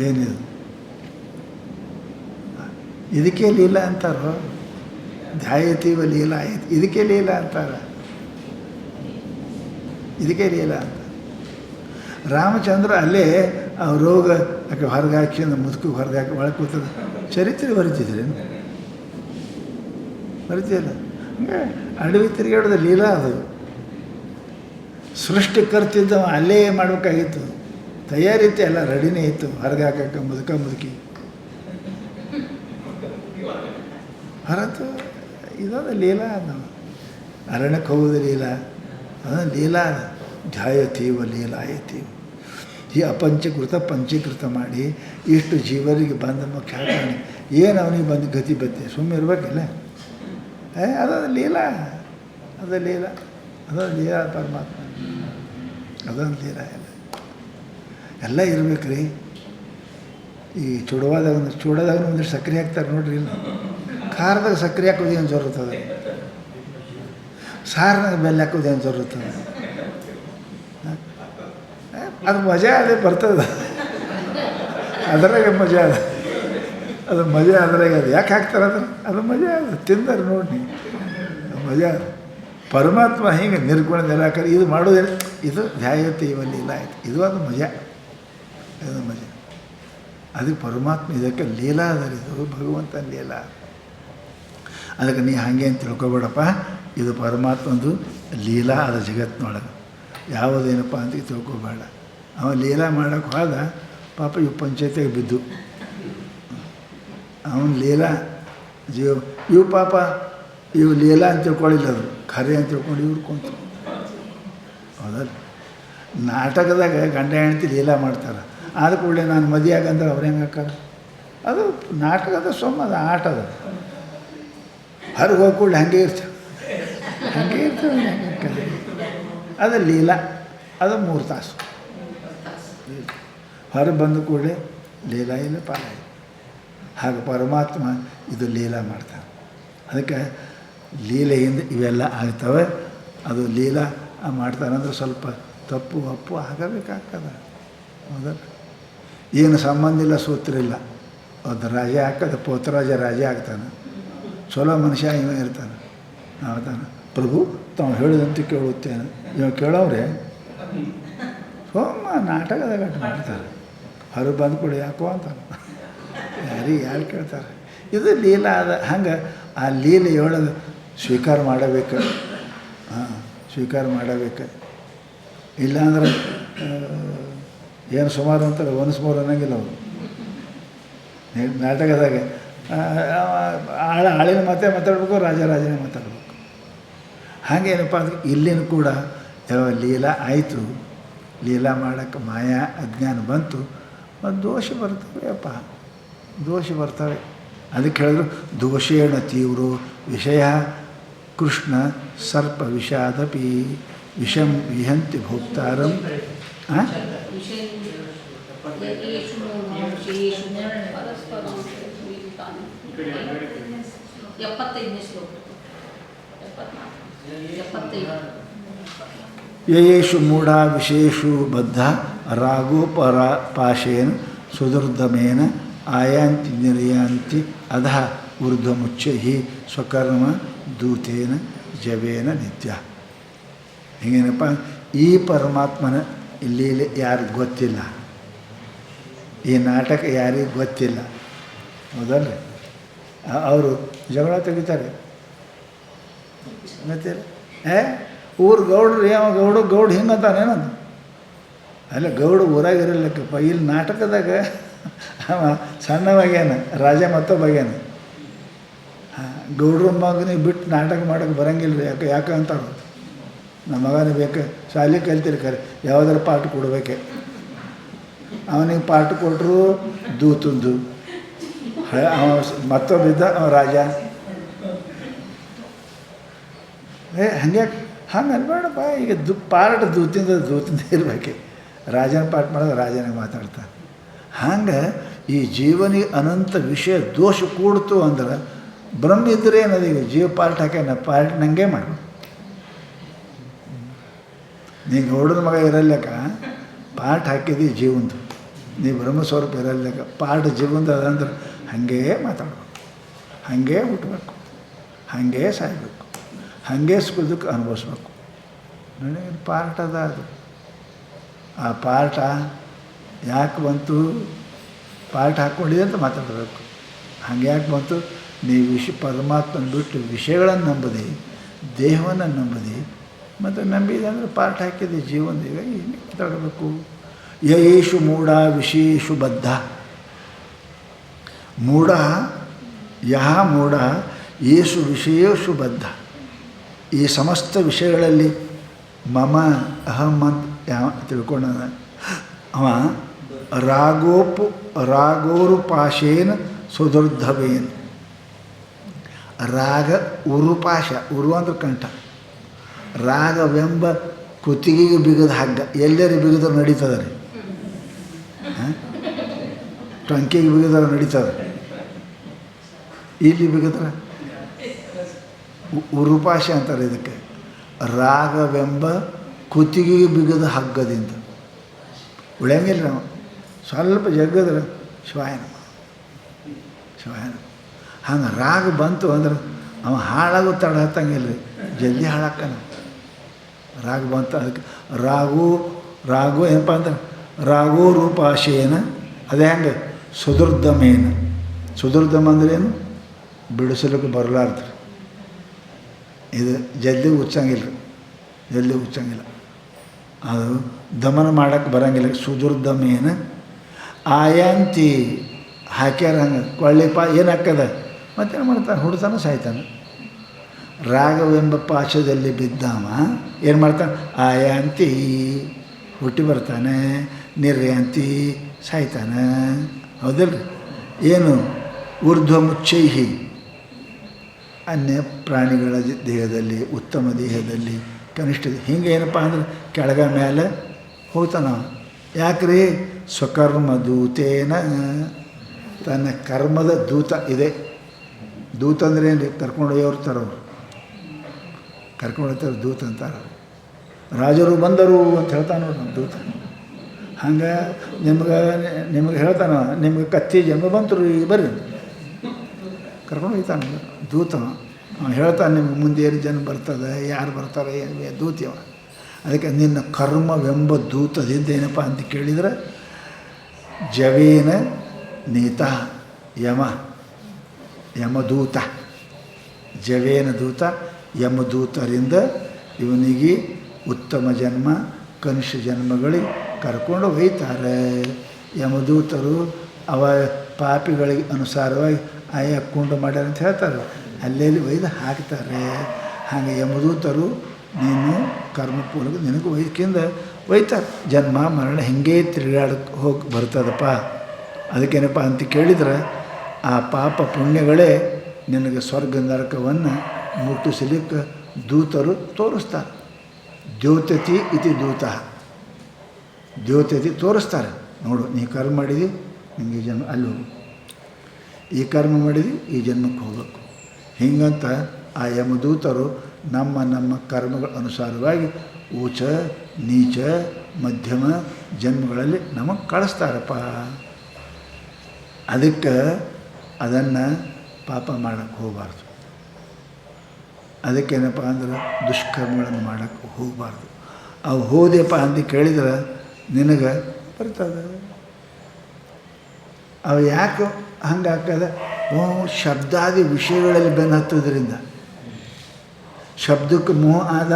ಏನಿದು? ಇದಕ್ಕೆ ಲೀಲಾ ಅಂತಾರೋ? ಧ್ಯಾಯತೀವ ಲೀಲಾ ಆಯ್ತು, ಇದಕ್ಕೆ ಲೀಲಾ ಅಂತಾರ, ಇದಕ್ಕೆ ಲೀಲಾ ಅಂತ. ರಾಮಚಂದ್ರ ಅಲ್ಲೇ ಆ ರೋಗ ಯಾಕೆ ಹೊರಗೆ ಹಾಕಿ ಅಂದ್ರೆ ಮುದುಕಿಗೆ ಹೊರಗೆ ಹಾಕಿ ಒಳಗೆ ಕೂತದ ಚರಿತ್ರೆ ಬರಿತಿದ್ರೇನು? ಬರಿತಿಲ್ಲ. ಹಂಗೆ ಅಡವಿ ತಿರುಗಾಡೋದು ಲೀಲಾ. ಅದು ಸೃಷ್ಟಿ ಕರ್ತಿದ್ದವ ಅಲ್ಲೇ ಮಾಡಬೇಕಾಗಿತ್ತು. ತಯಾರಿತ್ತು, ಎಲ್ಲ ರೆಡಿನೇ ಇತ್ತು. ಹೊರಗೆ ಹಾಕಕ್ಕೆ ಮುದುಕಿ ಹೊರತು ಇದೊಂದು ಲೀಲಾ. ನಾವು ಅರಣ್ಯಕ್ಕೆ ಹೋಗೋದು ಲೀಲಾ, ಅದೊಂದು ಲೀಲಾ. ಧ್ಯಾಯತೀವ ಲೀಲಾಯತೀವ. ಈ ಪಂಚೀಕೃತ ಮಾಡಿ ಇಷ್ಟು ಜೀವರಿಗೆ ಬಂದ ಮುಖ್ಯ ಏನು ಅವನಿಗೆ ಬಂದು ಗತಿ ಬತ್ತೆ ಸುಮ್ಮನೆ ಇರ್ಬೇಕಿಲ್ಲ. ಅದೊಂದು ಲೀಲಾ, ಅದೊಂದು ಲೀಲಾ ಪರಮಾತ್ಮ, ಅದೊಂದು ಲೀಲಾ. ಎಲ್ಲ ಇರ್ಬೇಕು ರೀ. ಈ ಚೂಡೋದಾಗ ಒಂದಿಷ್ಟು ಸಕ್ಕರೆ ಹಾಕ್ತಾರೆ ನೋಡ್ರಿ. ಇಲ್ಲ ಖಾರದಾಗ ಸಕ್ಕರೆ ಹಾಕೋದು ಏನು ಜೋರುತ್ತದೆ, ಸಾರಿನಾಗ ಬೆಲ್ಲ ಹಾಕೋದು ಏನು ಜೋರುತ್ತದೆ. ಅದು ಮಜಾ ಅದೇ ಬರ್ತದೆ, ಅದರಾಗೆ ಮಜಾ ಅದ, ಅದು ಮಜಾ ಅದ್ರಾಗ. ಅದು ಯಾಕೆ ಹಾಕ್ತಾರೆ ಅದು ಮಜಾ ಅದು. ತಿಂದರೆ ನೋಡಿ ಮಜಾ. ಪರಮಾತ್ಮ ಹಿಂಗೆ ನಿರ್ಗುಣ ನಿರಾಕರಿ ಇದು ಮಾಡೋದೇನು? ಇದು ಧ್ಯಾಯತೀವ ಲೀಲಾ ಆಯ್ತು. ಇದು ಒಂದು ಮಜಾ, ಇದು ಮಜಾ. ಅದಕ್ಕೆ ಪರಮಾತ್ಮ ಇದಕ್ಕೆ ಲೀಲಾ ಅದರಿ. ಇದು ಭಗವಂತನ ಲೀಲಾ. ಅದಕ್ಕೆ ನೀ ಹಾಗೆ ಅಂತ ತಿಳ್ಕೊಬೇಡಪ್ಪ. ಇದು ಪರಮಾತ್ಮಂದು ಲೀಲಾ ಅದ ಜಗತ್ತಿನೊಳಗೆ. ಯಾವುದೇನಪ್ಪ ಅಂತ ತಿಳ್ಕೊಬೇಡ. ಅವ ಲೀಲಾ ಮಾಡೋಕ್ಕೆ ಹೋದ ಪಾಪ ಇವು ಪಂಚಾಯತಿಗೆ ಬಿದ್ದು ಅವನು ಲೀಲಾ ಜೀವ. ಇವು ಪಾಪ ಇವು ಲೀಲಾ ಅಂತ ತಿಳ್ಕೊಳ್ಳಿಲ್ಲ, ಅದು ಖರೆ ಅಂತ ತಿಳ್ಕೊಂಡು ಇವ್ರು ಕುಂತು. ಹೌದಲ್ಲ, ನಾಟಕದಾಗ ಗಂಡ ಹೆಂಡತಿ ಲೀಲಾ ಮಾಡ್ತಾರೆ. ಆದ ಕೂಡಲೇ ನಾನು ಮದುವೆ ಆಗಂದ್ರೆ ಅವ್ರು ಹೆಂಗೆ ಹಾಕಾರ? ಅದು ನಾಟಕದ ಸೊಮ್ಮ, ಅದು ಆಟದ. ಹೊರಗೆ ಹೋಗಿ ಕೂಡಲೇ ಹಾಗೆ ಇರ್ತವೆ, ಹಾಗೆ ಇರ್ತವೆ, ಹೆಂಗೆ ಅದು ಲೀಲಾ. ಅದು 3 ತಾಸು. ಹೊರಗೆ ಬಂದ ಕೂಡಲೇ ಲೀಲಾ ಇಲ್ಲ, ಪಾಲ ಇಲ್ಲ. ಹಾಗೆ ಪರಮಾತ್ಮ ಇದು ಲೀಲಾ ಮಾಡ್ತಾನೆ. ಅದಕ್ಕೆ ಲೀಲೆಯಿಂದ ಇವೆಲ್ಲ ಆಗ್ತವೆ. ಅದು ಲೀಲಾ ಮಾಡ್ತಾನಂದ್ರೆ ಸ್ವಲ್ಪ ತಪ್ಪು ಅಪ್ಪು ಆಗಬೇಕಾಗ್ತದೆ. ಹೌದಲ್ಲ, ಏನು ಸಂಬಂಧ ಇಲ್ಲ, ಸೂತ್ರ ಇಲ್ಲ. ಅದು ರಾಜ ಹಾಕದ ಪೋತರಾಜ ರಾಜ ಆಗ್ತಾನೆ. ಚಲೋ ಮನುಷ್ಯ ಇವ ಇರ್ತಾನೆ. ಹೌದಾನೆ, ಪ್ರಭು ತಾವು ಹೇಳಿದಂತೆ ಕೇಳುತ್ತೇನೆ. ಇವ ಕೇಳೋವ್ರೆ ಸೋಮ ನಾಟಕದಾಗ ಮಾಡ್ತಾರೆ. ಹೊರಗೆ ಬಂದು ಕೂಡ ಯಾಕೋ ಅಂತಾನೆ. ಯಾರು ಕೇಳ್ತಾರೆ? ಇದು ಲೀಲಾ ಅದ. ಹಂಗೆ ಆ ಲೀಲೆಯೊಳಗೆ ಸ್ವೀಕಾರ ಮಾಡಬೇಕು. ಸ್ವೀಕಾರ ಮಾಡಬೇಕು. ಇಲ್ಲಾಂದ್ರೆ ಏನು ಸುಮಾರು ಅಂತಾರೆ, ಒನ್ಸ್ಮೋರ್ ಅನ್ನೋಂಗಿಲ್ಲ ಅವರು ನಾಟಕದಾಗ. ಆಳಿನ ಮಾತಾಡಬೇಕು, ರಾಜನೇ ಮಾತಾಡಬೇಕು. ಹಾಗೇನಪ್ಪ ಅಂದ್ರೆ ಇಲ್ಲಿನೂ ಕೂಡ ಯಾವ ಲೀಲಾ ಆಯಿತು, ಲೀಲಾ ಮಾಡೋಕ್ಕೆ ಮಾಯಾ ಅಜ್ಞಾನ ಬಂತು, ಮತ್ತು ದೋಷ ಬರ್ತವೆ ಅಪ್ಪ, ದೋಷ ಬರ್ತವೆ. ಅದಕ್ಕೆ ಹೇಳಿದ್ರು ದೋಷೇಣ ತೀವ್ರ ವಿಷಯ ಕೃಷ್ಣ ಸರ್ಪ ವಿಷಾದಪಿ ವಿಷಂ ವಿಹಂತಿ ಭೋಕ್ತಾರಂ. ಯಯೇಷು ಮೂಢ ವಿಶೇಷು ಬದ್ಧ ರಾಗೋಪರಾಪಾಶೇನ ಸುದುರ್ದಮೇನ ಆಯಾಂತಿ ನಿರ್ಯಾಂತಿ ಅಧಃ ಊರ್ಧ್ವಮುಚ್ಚೈ ಸ್ವಕರ್ಮ ದೂತೇನ ಜವೇನ ನಿತ್ಯ. ಹೀಗೇನಪ್ಪ, ಈ ಪರಮಾತ್ಮನ ಲೀಲೆ ಯಾರಿಗೆ ಗೊತ್ತಿಲ್ಲ, ಈ ನಾಟಕ ಯಾರಿಗೆ ಗೊತ್ತಿಲ್ಲ. ಹೌದಲ್ರಿ, ಅವರು ಜಗಳ ತೆಗಿತಾರೆ. ಗೊತ್ತಿಲ್ಲ, ಊರು ಗೌಡ್ರು ಯಾವ ಗೌಡ ಹಿಂಗಂತಾನೇನಂದು. ಅಲ್ಲ, ಗೌಡ ಊರಾಗಿರಲಿಕ್ಕಪ್ಪ. ಇಲ್ಲಿ ನಾಟಕದಾಗ ಅವ ಸಣ್ಣವಾಗ್ಯಾನ, ರಾಜ ಮತ್ತೊಬ್ಬಾಗ್ಯಾನ. ಗೌಡ್ರ ಮಗನಿಗೆ ಬಿಟ್ಟು ನಾಟಕ ಮಾಡೋಕ್ಕೆ ಬರೋಂಗಿಲ್ಲ ರೀ. ಯಾಕೆ ಅಂತಾರೆ, ನಮ್ಮ ಮಗನೇ ಬೇಕು, ಶಾಲೆ ಕಲ್ತಿರ್ತಾರೆ, ಯಾವುದಾರು ಪಾಠ ಕೊಡಬೇಕೆ. ಅವನಿಗೆ ಪಾಠ ಕೊಟ್ಟರು ದೂತಂದು, ಅವ ಮತ್ತೊಬ್ಬಿದ್ದ ಅವ ರಾಜ. ಹಂಗ್ಯಾಕೆ ಹಂಗೆ ಅನ್ಬೇಡಪ್ಪ. ಈಗ ಪಾಠ ದೂತಿಂದ ಇರಬೇಕೆ. ರಾಜನ ಪಾಠ ಮಾಡೋದು ರಾಜನಿಗೆ ಮಾತಾಡ್ತಾನೆ. ಹಂಗೆ ಈ ಜೀವನಿಗೆ ಅನಂತ ವಿಷಯ ದೋಷ ಕೂಡ್ತು ಅಂದ್ರೆ ಬ್ರಹ್ಮ ಇದ್ದರೆ ಏನದು, ಈಗ ಜೀವ ಪಾರ್ಟ್ ಹಾಕ್ಯಾನ, ಪಾರ್ಟ್ ನನಗೆ ಮಾಡು. ನೀ ಗೌಡನ ಮಗ ಇರಲ್ಲೇಕ ಪಾರ್ಟ್ ಹಾಕಿದ್ದು ಜೀವಂದು, ನೀ ಬ್ರಹ್ಮ ಸ್ವರೂಪ ಇರಲ್ಲೇಕ ಪಾರ್ಟ್ ಜೀವಂದು ಅದಂದ್ರೆ ಹಾಗೇ ಮಾತಾಡಬೇಕು, ಹಾಗೇ ಹುಟ್ಟಬೇಕು, ಹಾಗೇ ಸಾಯ್ಬೇಕು, ಹಾಗೇ ಸುಖದಕ್ಕೆ ಅನುಭವಿಸ್ಬೇಕು. ನನಗೆ ಪಾರ್ಟ್ ಅದ. ಅದು ಆ ಪಾಠ ಯಾಕೆ ಬಂತು, ಪಾಠ ಹಾಕ್ಕೊಂಡಿದೆ ಅಂತ ಮಾತಾಡಬೇಕು. ಹಂಗೆ ಯಾಕೆ ಬಂತು, ನೀವು ಪರಮಾತ್ಮನ ಬಿಟ್ಟು ವಿಷಯಗಳನ್ನು ನಂಬದೆ, ದೇಹವನ್ನು ನಂಬದೆ, ಮತ್ತು ನಂಬಿದೆ ಅಂದರೆ ಪಾಠ ಹಾಕಿದೆ ಜೀವನದಾಗ ಏನು ಮಾತಾಡಬೇಕು. ಯಯೇಷು ಮೂಢ ವಿಷಯೇಷು ಬದ್ಧ. ಮೂಢ ಯಹ ಮೂಢ ಯೇಷು ವಿಷಯೇಷು ಬದ್ಧ. ಈ ಸಮಸ್ತ ವಿಷಯಗಳಲ್ಲಿ ಮಮ ಅಹಂ ಅಂತ ಯಾವ ತಿಳ್ಕೊಂಡ ಅವ ರಾಗೋರುಪಾಶೇನ ಸುದುರ್ಧವೇನ್. ರಾಗ ಉರುಪಾಶ, ಉರು ಅಂದ್ರೆ ಕಂಠ, ರಾಗವೆಂಬ ಕುತ್ತಿಗೆಗೆ ಬಿಗದ ಹಗ್ಗ. ಎಲ್ಲರೂ ಬಿಗಿದ್ರೆ ನಡೀತದೆ ರೀ, ಟೊಂಕಿಗೆ ಬಿಗಿದ್ರೆ ನಡೀತದೆ. ಇಲ್ಲಿ ಬಿಗಿದ್ರೆ ಉರುಪಾಶ ಅಂತಾರೆ ಇದಕ್ಕೆ. ರಾಗವೆಂಬ ಕುತ್ತಿಗೆಗೆ ಬಿಗದ ಹಗ್ಗದಿಂದ ಉಳಿಯಂಗಿಲ್ಲ ನಾವು. ಸ್ವಲ್ಪ ಜಗ್ಗದ್ರೆ ಶಿವಾಯನ. ಹಂಗೆ ರಾಗ ಬಂತು ಅಂದ್ರೆ ಅವ ಹಾಳಾಗೋ ತಡ ಹತ್ತಂಗಿಲ್ಲ ರೀ, ಜಲ್ದಿ ಹಾಳಾಕ್ಕನ. ರಾಗ ಬಂತು ಅದಕ್ಕೆ ರಾಗೋ ಏನಪ್ಪ ಅಂದ್ರೆ ರಾಗೋ ರೂಪಾಶೇನ. ಅದೇ ಹಂಗೆ ಸುದುರ್ದಮೇನ. ಸುದುರ್ದಮ ಅಂದ್ರೇನು, ಬಿಡಿಸಲಿಕ್ಕೆ ಬರಲಾರ್ದು. ಇದು ಜಲ್ದಿ ಹುಚ್ಚಂಗಿಲ್ಲ ರೀ, ಜಲ್ದಿ ಹುಚ್ಚಂಗಿಲ್ಲ. ಅದು ದಮನ ಮಾಡೋಕ್ಕೆ ಬರೋಂಗಿಲ್ಲ. ಸುದುರ್ದಮೇನ ಆಯಾಂತಿ ಹಾಕ್ಯಾರ ಹಂಗೆ ಕೊಳ್ಳಿಪ ಏನು ಹಾಕದ ಮತ್ತೇನು ಮಾಡ್ತಾನೆ, ಹುಡ್ತಾನೆ ಸಾಯ್ತಾನೆ. ರಾಗವೆಂಬ ಪಾಶದಲ್ಲಿ ಬಿದ್ದಾವ ಏನು ಮಾಡ್ತಾನೆ, ಆಯಾಂತಿ ಹುಟ್ಟಿ ಬರ್ತಾನೆ, ನಿರ್ಯಾಂತಿ ಸಾಯ್ತಾನೆ. ಹೌದಲ್ರಿ? ಏನು ಊರ್ಧ್ವ ಮುಚ್ಚೈಹಿ ಅನ್ಯ ಪ್ರಾಣಿಗಳ ದೇಹದಲ್ಲಿ, ಉತ್ತಮ ದೇಹದಲ್ಲಿ, ಕನಿಷ್ಠ ಹಿಂಗೆ ಏನಪ್ಪ ಅಂದ್ರೆ ಕೆಳಗ ಮೇಲೆ ಹೋಗ್ತಾನ. ಯಾಕ್ರಿ? ಸ್ವಕರ್ಮ ದೂತೇನ, ತನ್ನ ಕರ್ಮದ ದೂತ ಇದೆ. ದೂತ ಅಂದ್ರೆ ಏನು ರೀ? ಕರ್ಕೊಂಡೊಯ್ಯವ್ರು ತರೋರು, ಕರ್ಕೊಂಡೋಗ್ತಾರೆ ದೂತ ಅಂತಾರೆ. ರಾಜರು ಬಂದರು ಅಂತ ಹೇಳ್ತಾನೆ ನೋಡಿ ನಮ್ಮ ದೂತ. ಹಂಗೆ ನಿಮಗೆ ಹೇಳ್ತಾನೆ, ನಿಮ್ಗೆ ಕತ್ತಿ ಜನ್ಮ ಬಂತು ರೀ, ಬರ್ರಿ ಕರ್ಕೊಂಡು ಹೋಗ್ತಾನೆ ದೂತ. ಹೇಳ್ತಾನೆ ನಿಮ್ಗೆ ಮುಂದೆ ಏನು ಜನ್ಮ ಬರ್ತದೆ, ಯಾರು ಬರ್ತಾರೆ, ಏನು ದೂತ್ಯವ. ಅದಕ್ಕೆ ನಿನ್ನ ಕರ್ಮವೆಂಬ ದೂತದಿಂದ ಏನಪ್ಪ ಅಂತ ಕೇಳಿದರೆ ಜವೇನ ನೀತ ಯಮದೂತ, ಜವೇನ ದೂತ ಯಮದೂತರಿಂದ ಇವನಿಗೆ ಉತ್ತಮ ಜನ್ಮ ಕನಿಷ್ಠ ಜನ್ಮಗಳಿಗೆ ಕರ್ಕೊಂಡು ಒಯ್ತಾರೆ. ಯಮದೂತರು ಅವ ಪಾಪಿಗಳಿಗೆ ಅನುಸಾರವಾಗಿ ಆಯಾ ಕುಂಡು ಮಾಡ್ಯಾರ ಅಂತ ಹೇಳ್ತಾರೆ, ಅಲ್ಲೆಲ್ಲಿ ಒಯ್ದು ಹಾಕ್ತಾರೆ. ಹಾಗೆ ಯಮದೂತರು ನೀನು ಕರ್ಮಪೂರ್ವಕ ನಿನಗೆ ಒಯ್ದಕ್ಕಿಂದ ಒಯ್ತಾರೆ. ಜನ್ಮ ಮರಣ ಹಿಂಗೇ ತಿರುಗಾಡಕ್ಕೆ ಹೋಗಿ ಬರ್ತದಪ್ಪ. ಅದಕ್ಕೇನಪ್ಪ ಅಂತ ಕೇಳಿದ್ರೆ ಆ ಪಾಪ ಪುಣ್ಯಗಳೇ ನಿನಗೆ ಸ್ವರ್ಗ ನರಕವನ್ನು ಮುಟ್ಟಿಸಲಿಕ್ಕೆ ದೂತರು ತೋರಿಸ್ತಾರೆ. ದ್ಯೋತತಿ ಇತಿ ದೂತ, ದ್ಯೋತತಿ ತೋರಿಸ್ತಾರೆ. ನೋಡು, ನೀ ಕರ್ಮ ಮಾಡಿದಿ, ನಿಮಗೆ ಜನ್ಮ ಅಲ್ಲಿ ಹೋಗು, ಈ ಕರ್ಮ ಮಾಡಿದಿ ಈ ಜನ್ಮಕ್ಕೆ ಹೋಗಬೇಕು. ಹೀಗಂತ ಆ ಯಮದೂತರು ನಮ್ಮ ಕರ್ಮಗಳ ಅನುಸಾರವಾಗಿ ಊಚ ನೀಚ ಮಧ್ಯಮ ಜನ್ಮಗಳಲ್ಲಿ ನಮಗೆ ಕಳಿಸ್ತಾರಪ್ಪ. ಅದಕ್ಕೆ ಅದನ್ನು ಪಾಪ ಮಾಡೋಕ್ಕೆ ಹೋಗಬಾರ್ದು. ಅದಕ್ಕೇನಪ್ಪ ಅಂದ್ರೆ ದುಷ್ಕರ್ಮಗಳನ್ನು ಮಾಡೋಕ್ಕೆ ಹೋಗಬಾರ್ದು. ಅವು ಹೋದೆಪ್ಪ ಅಂತ ಕೇಳಿದ್ರೆ ನಿನಗೆ ಬರ್ತದೆ. ಅವು ಯಾಕೆ ಹಂಗೆ ಹಾಕದ? ಶಬ್ದಾದಿ ವಿಷಯಗಳಲ್ಲಿ ಬೆನ್ನು ಹತ್ತೋದ್ರಿಂದ ಶಬ್ದಕ್ಕೆ ಮೋಹ ಆದ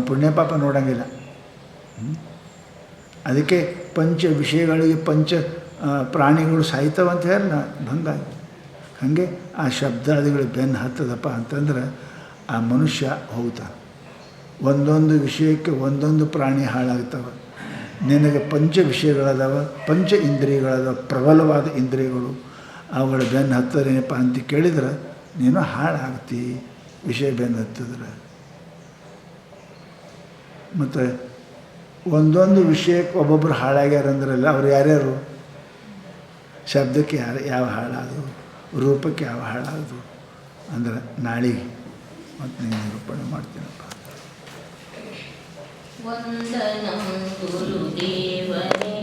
ಪುಣ್ಯ ಪಾಪ ನೋಡೋಂಗಿಲ್ಲ. ಅದಕ್ಕೆ ಪಂಚ ವಿಷಯಗಳಿಗೆ ಪಂಚ ಪ್ರಾಣಿಗಳು ಸಾಯ್ತವಂತ ಹೇಳಲ್ಲ ಹಂಗಾಗಿ. ಹಾಗೆ ಆ ಶಬ್ದಾದಿಗಳು ಬೆನ್ನು ಹತ್ತದಪ್ಪ ಅಂತಂದ್ರೆ ಆ ಮನುಷ್ಯ ಹೋಗ್ತಾನೆ. ಒಂದೊಂದು ವಿಷಯಕ್ಕೆ ಒಂದೊಂದು ಪ್ರಾಣಿ ಹಾಳಾಗ್ತವೆ. ನಿನಗೆ ಪಂಚ ವಿಷಯಗಳದಾವ, ಪಂಚ ಇಂದ್ರಿಯಗಳದಾವ, ಪ್ರಬಲವಾದ ಇಂದ್ರಿಯಗಳು. ಅವುಗಳ ಬೆನ್ನು ಹತ್ತದೇನಪ್ಪ ಅಂತ ಕೇಳಿದ್ರೆ ನೀನು ಹಾಳಾಗ್ತಿ, ವಿಷಯ ಬೆನ್ನು ಹತ್ತಿದ್ರೆ. ಮತ್ತು ಒಂದೊಂದು ವಿಷಯಕ್ಕೆ ಒಬ್ಬೊಬ್ಬರು ಹಾಳಾಗ್ಯಾರಂದ್ರಲ್ಲ, ಅವ್ರು ಯಾರ್ಯಾರು? ಶಬ್ದಕ್ಕೆ ಯಾವ ಹಾಳಾದರು, ರೂಪಕ್ಕೆ ಯಾವ ಹಾಳಾದರು ಅಂದ್ರೆ ನಾಳೆಗೆ ಮತ್ತು ನೀನು ನಿರೂಪಣೆ ಮಾಡ್ತೀನಪ್ಪ. ವಂದನಂ ಗುರುದೇವರೇ.